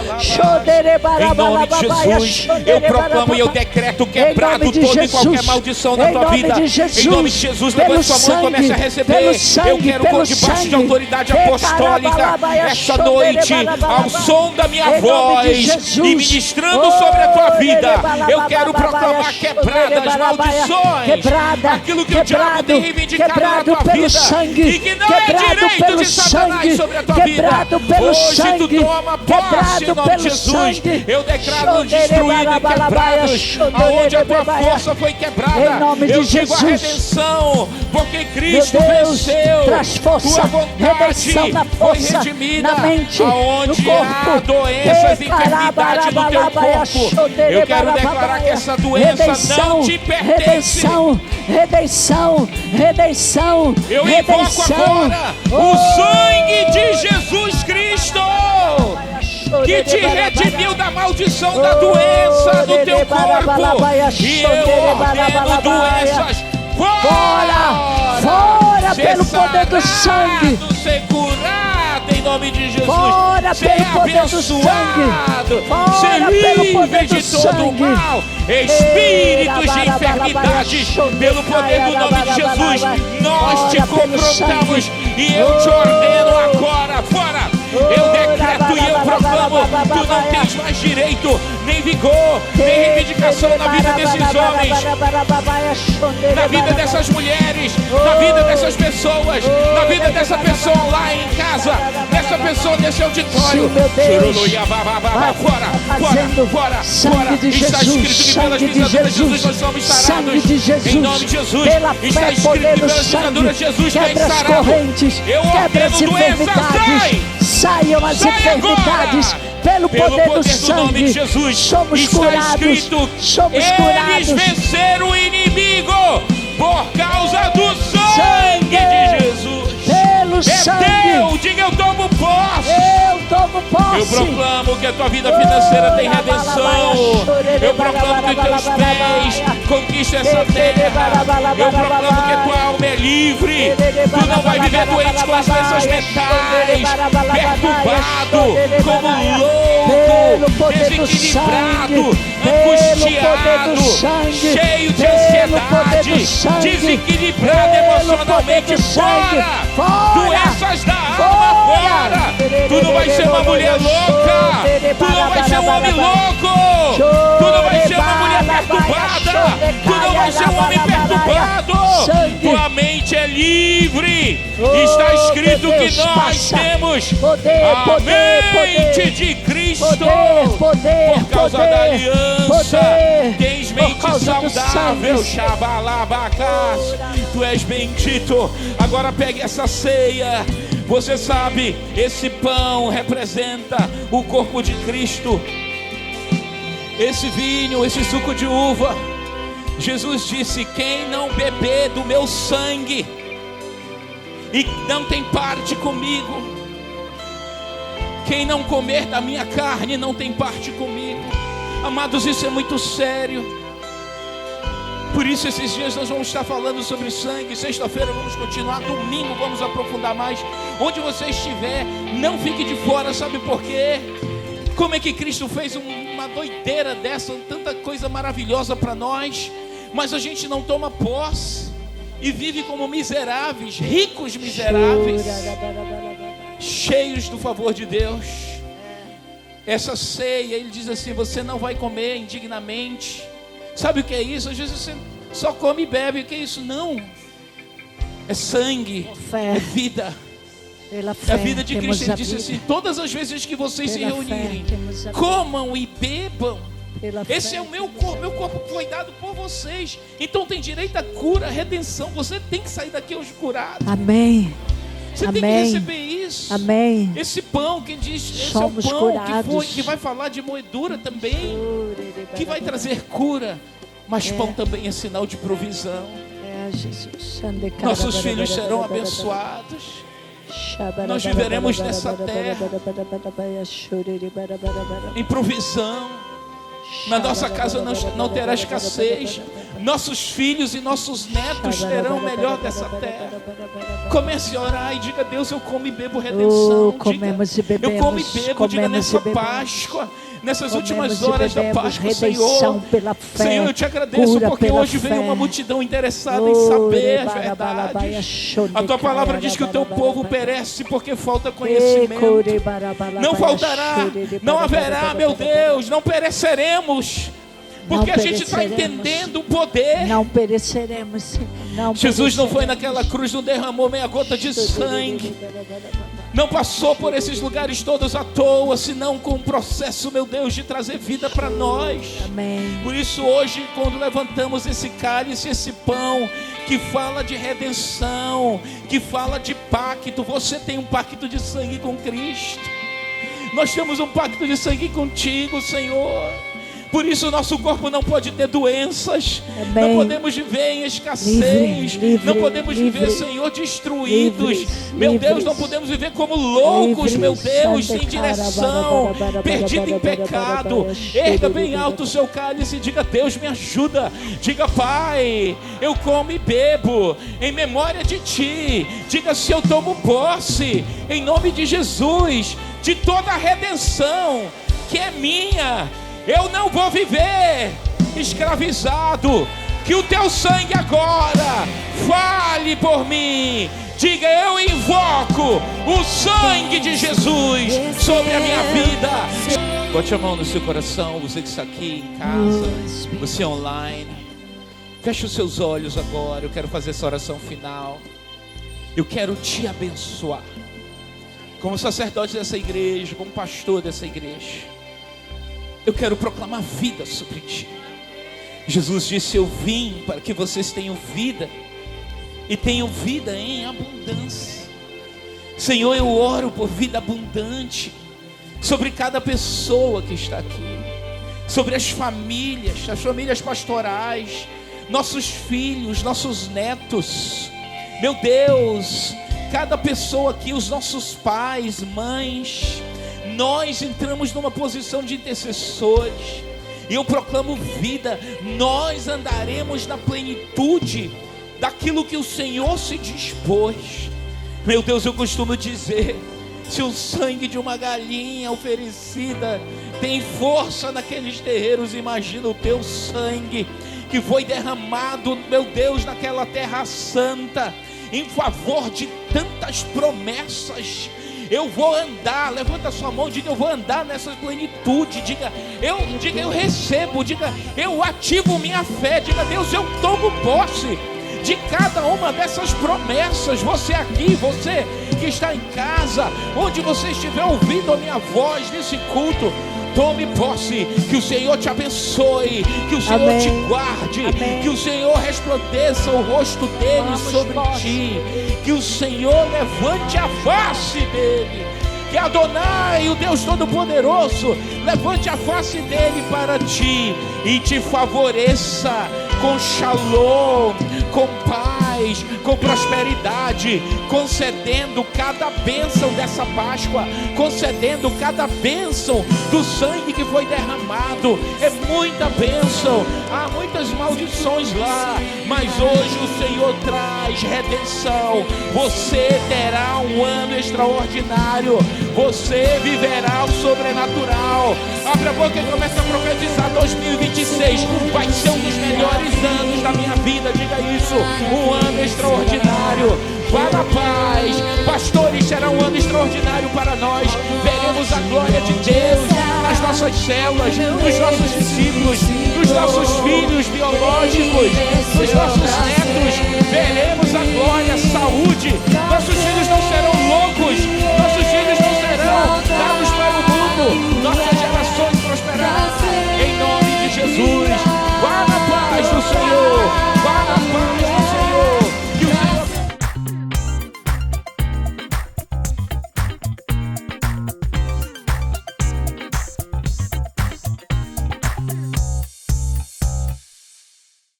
nome de Jesus, eu proclamo e eu decreto quebrado toda e qualquer maldição na tua vida. Em nome de Jesus, levante sua mão e comece a receber. Eu quero, debaixo de autoridade apostólica, esta noite, ao som da minha voz e ministrando sobre a tua vida, eu quero proclamar quebradas maldições, aquilo que o diabo tem reivindicado na tua vida e que não é direito de Satanás sobre a tua vida. Hoje tu toma posse em nome de Jesus. Eu declaro destruído e quebrados, aonde a tua força foi quebrada. Eu digo a redenção, porque Cristo venceu. Tua vontade foi redimida. Aonde há doenças e enfermidade no teu corpo, eu quero declarar que essa doença não te pertence. Redenção. Eu invoco agora o sangue de Jesus Cristo, que te redimiu da maldição da doença do teu corpo. E eu ordeno doenças fora pelo poder do sangue. Ser curado em nome de Jesus. Fora pelo poder do sangue. Ser livre de todo mal. Espíritos de enfermidade, pelo poder do nome de Jesus, nós te confrontamos e eu te ordeno agora, fora. Eu decreto e eu proclamo: tu não tens mais direito nem vigor, nem reivindicação na vida desses homens, na vida dessas mulheres, na vida dessas pessoas, na vida dessa pessoa lá em casa, dessa pessoa nesse auditório. Fora. Está escrito que pelas pisaduras de Jesus nós somos sarados. Em nome de Jesus. Está escrito que pelas pisaduras de Jesus está sarado. Eu ordeno doenças, saiam as enfermidades. Pelo poder do sangue, de Jesus, somos curados. Eles venceram o inimigo por causa do sangue de Jesus. Pelo sangue. Teu, diga eu tomo posse. Eu tomo posse. Eu proclamo que a tua vida financeira tem redenção. Eu proclamo que teus pés conquistam essa terra. Eu proclamo que a tua alma é livre. Tu não vai viver doente com as doenças mentais, perturbado, como louco, desequilibrado, angustiado, cheio de ansiedade, desequilibrado emocionalmente. Fora! Doenças da alma, fora! Tu não vai ser uma mulher louca! Tu não vai ser um homem louco! Tu não vai ser uma mulher perturbada! Tu não vai ser um homem perturbado! Tua mente é livre! Está escrito que nós temos a mente de Cristo! Por causa da aliança! Tens mente saudável! Shabalabacas! Tu és bendito! Agora pegue essa ceia. Você sabe, esse pão representa o corpo de Cristo. Esse vinho, esse suco de uva, Jesus disse: quem não beber do meu sangue e não tem parte comigo, quem não comer da minha carne não tem parte comigo. Amados, isso é muito sério. Por isso esses dias nós vamos estar falando sobre sangue. Sexta-feira vamos continuar, domingo vamos aprofundar mais. Onde você estiver, não fique de fora. Sabe por quê? Como é que Cristo fez uma doideira dessa, tanta coisa maravilhosa para nós, mas a gente não toma posse e vive como miseráveis, ricos miseráveis, cheios do favor de Deus. Essa ceia, ele diz assim: você não vai comer indignamente. Sabe o que é isso? Às vezes você só come e bebe. O que é isso? Não. É sangue, é vida. É a vida de Cristo. Ele disse assim: todas as vezes que vocês se reunirem, comam e bebam. Esse é o meu corpo foi dado por vocês. Então tem direito à cura, à redenção. Você tem que sair daqui hoje curado. Amém. Você tem que receber isso. Amém. Esse pão, quem diz, esse somos é o pão curados. que vai falar de moedura também, que vai trazer cura. Mas pão também é sinal de provisão. Jesus. Nossos filhos serão abençoados. Nós viveremos nessa terra em provisão. Na nossa casa não terá escassez. Nossos filhos e nossos netos terão o melhor dessa terra. Comece a orar e diga: Deus, eu como e bebo redenção. Eu como e bebo, diga, nessa Páscoa, nessas últimas horas da Páscoa, Senhor. Senhor, eu te agradeço porque hoje veio uma multidão interessada em saber as verdades. A tua palavra diz que o teu povo perece porque falta conhecimento. Não faltará, não haverá, meu Deus, não pereceremos. Porque a gente está entendendo o poder. Não pereceremos. Jesus não foi naquela cruz, não derramou meia gota de sangue. Não passou por esses lugares todos à toa, senão com um processo, meu Deus, de trazer vida para nós. Amém. Por isso hoje, quando levantamos esse cálice, esse pão, que fala de redenção, que fala de pacto, você tem um pacto de sangue com Cristo. Nós temos um pacto de sangue contigo, Senhor. Por isso o nosso corpo não pode ter doenças. Amém. Não podemos viver em escassez. Não podemos viver, Senhor, destruídos. Meu Deus, não podemos viver como loucos, meu Deus, sem direção, perdido em pecado. Erga bem alto o seu cálice e diga: Deus, me ajuda. Diga: Pai, eu como e bebo em memória de Ti. Diga: se eu tomo posse, em nome de Jesus, de toda a redenção que é minha. Eu não vou viver escravizado. Que o teu sangue agora fale por mim. Diga: eu invoco o sangue de Jesus sobre a minha vida. Bote a mão no seu coração, você que está aqui em casa, você online. Feche os seus olhos agora. Eu quero fazer essa oração final. Eu quero te abençoar como sacerdote dessa igreja, como pastor dessa igreja. Eu quero proclamar vida sobre ti. Jesus disse: eu vim para que vocês tenham vida e tenham vida em abundância. Senhor, eu oro por vida abundante sobre cada pessoa que está aqui, sobre as famílias pastorais, nossos filhos, nossos netos. Meu Deus, cada pessoa aqui, os nossos pais, mães, nós entramos numa posição de intercessores, e eu proclamo vida. Nós andaremos na plenitude daquilo que o Senhor se dispôs. Meu Deus, eu costumo dizer: se o sangue de uma galinha oferecida tem força naqueles terreiros, imagina o teu sangue que foi derramado, meu Deus, naquela terra santa, em favor de tantas promessas. Eu vou andar, levanta a sua mão, diga: eu vou andar nessa plenitude. Diga: eu recebo. Diga: eu ativo minha fé. Diga: Deus, eu tomo posse de cada uma dessas promessas. Você aqui, você que está em casa, onde você estiver ouvindo a minha voz nesse culto, tome posse. Que o Senhor te abençoe, que o Senhor te guarde, que o Senhor resplandeça o rosto dele sobre ti, que o Senhor levante a face dele, que Adonai, o Deus Todo-Poderoso, levante a face dele para ti e te favoreça com shalom, com paz, com prosperidade, concedendo cada bênção dessa Páscoa, concedendo cada bênção do sangue que foi derramado. É muita bênção, há muitas maldições lá, mas hoje o Senhor traz redenção. Você terá um ano extraordinário, você viverá o sobrenatural. Abre a boca e começa a profetizar: 2026 vai ser um dos melhores anos da minha vida. Diga isso: um ano extraordinário. Vá na paz. Pastores, será um ano extraordinário para nós. Veremos a glória de Deus nas nossas células, nos nossos discípulos, nos nossos filhos biológicos, nos nossos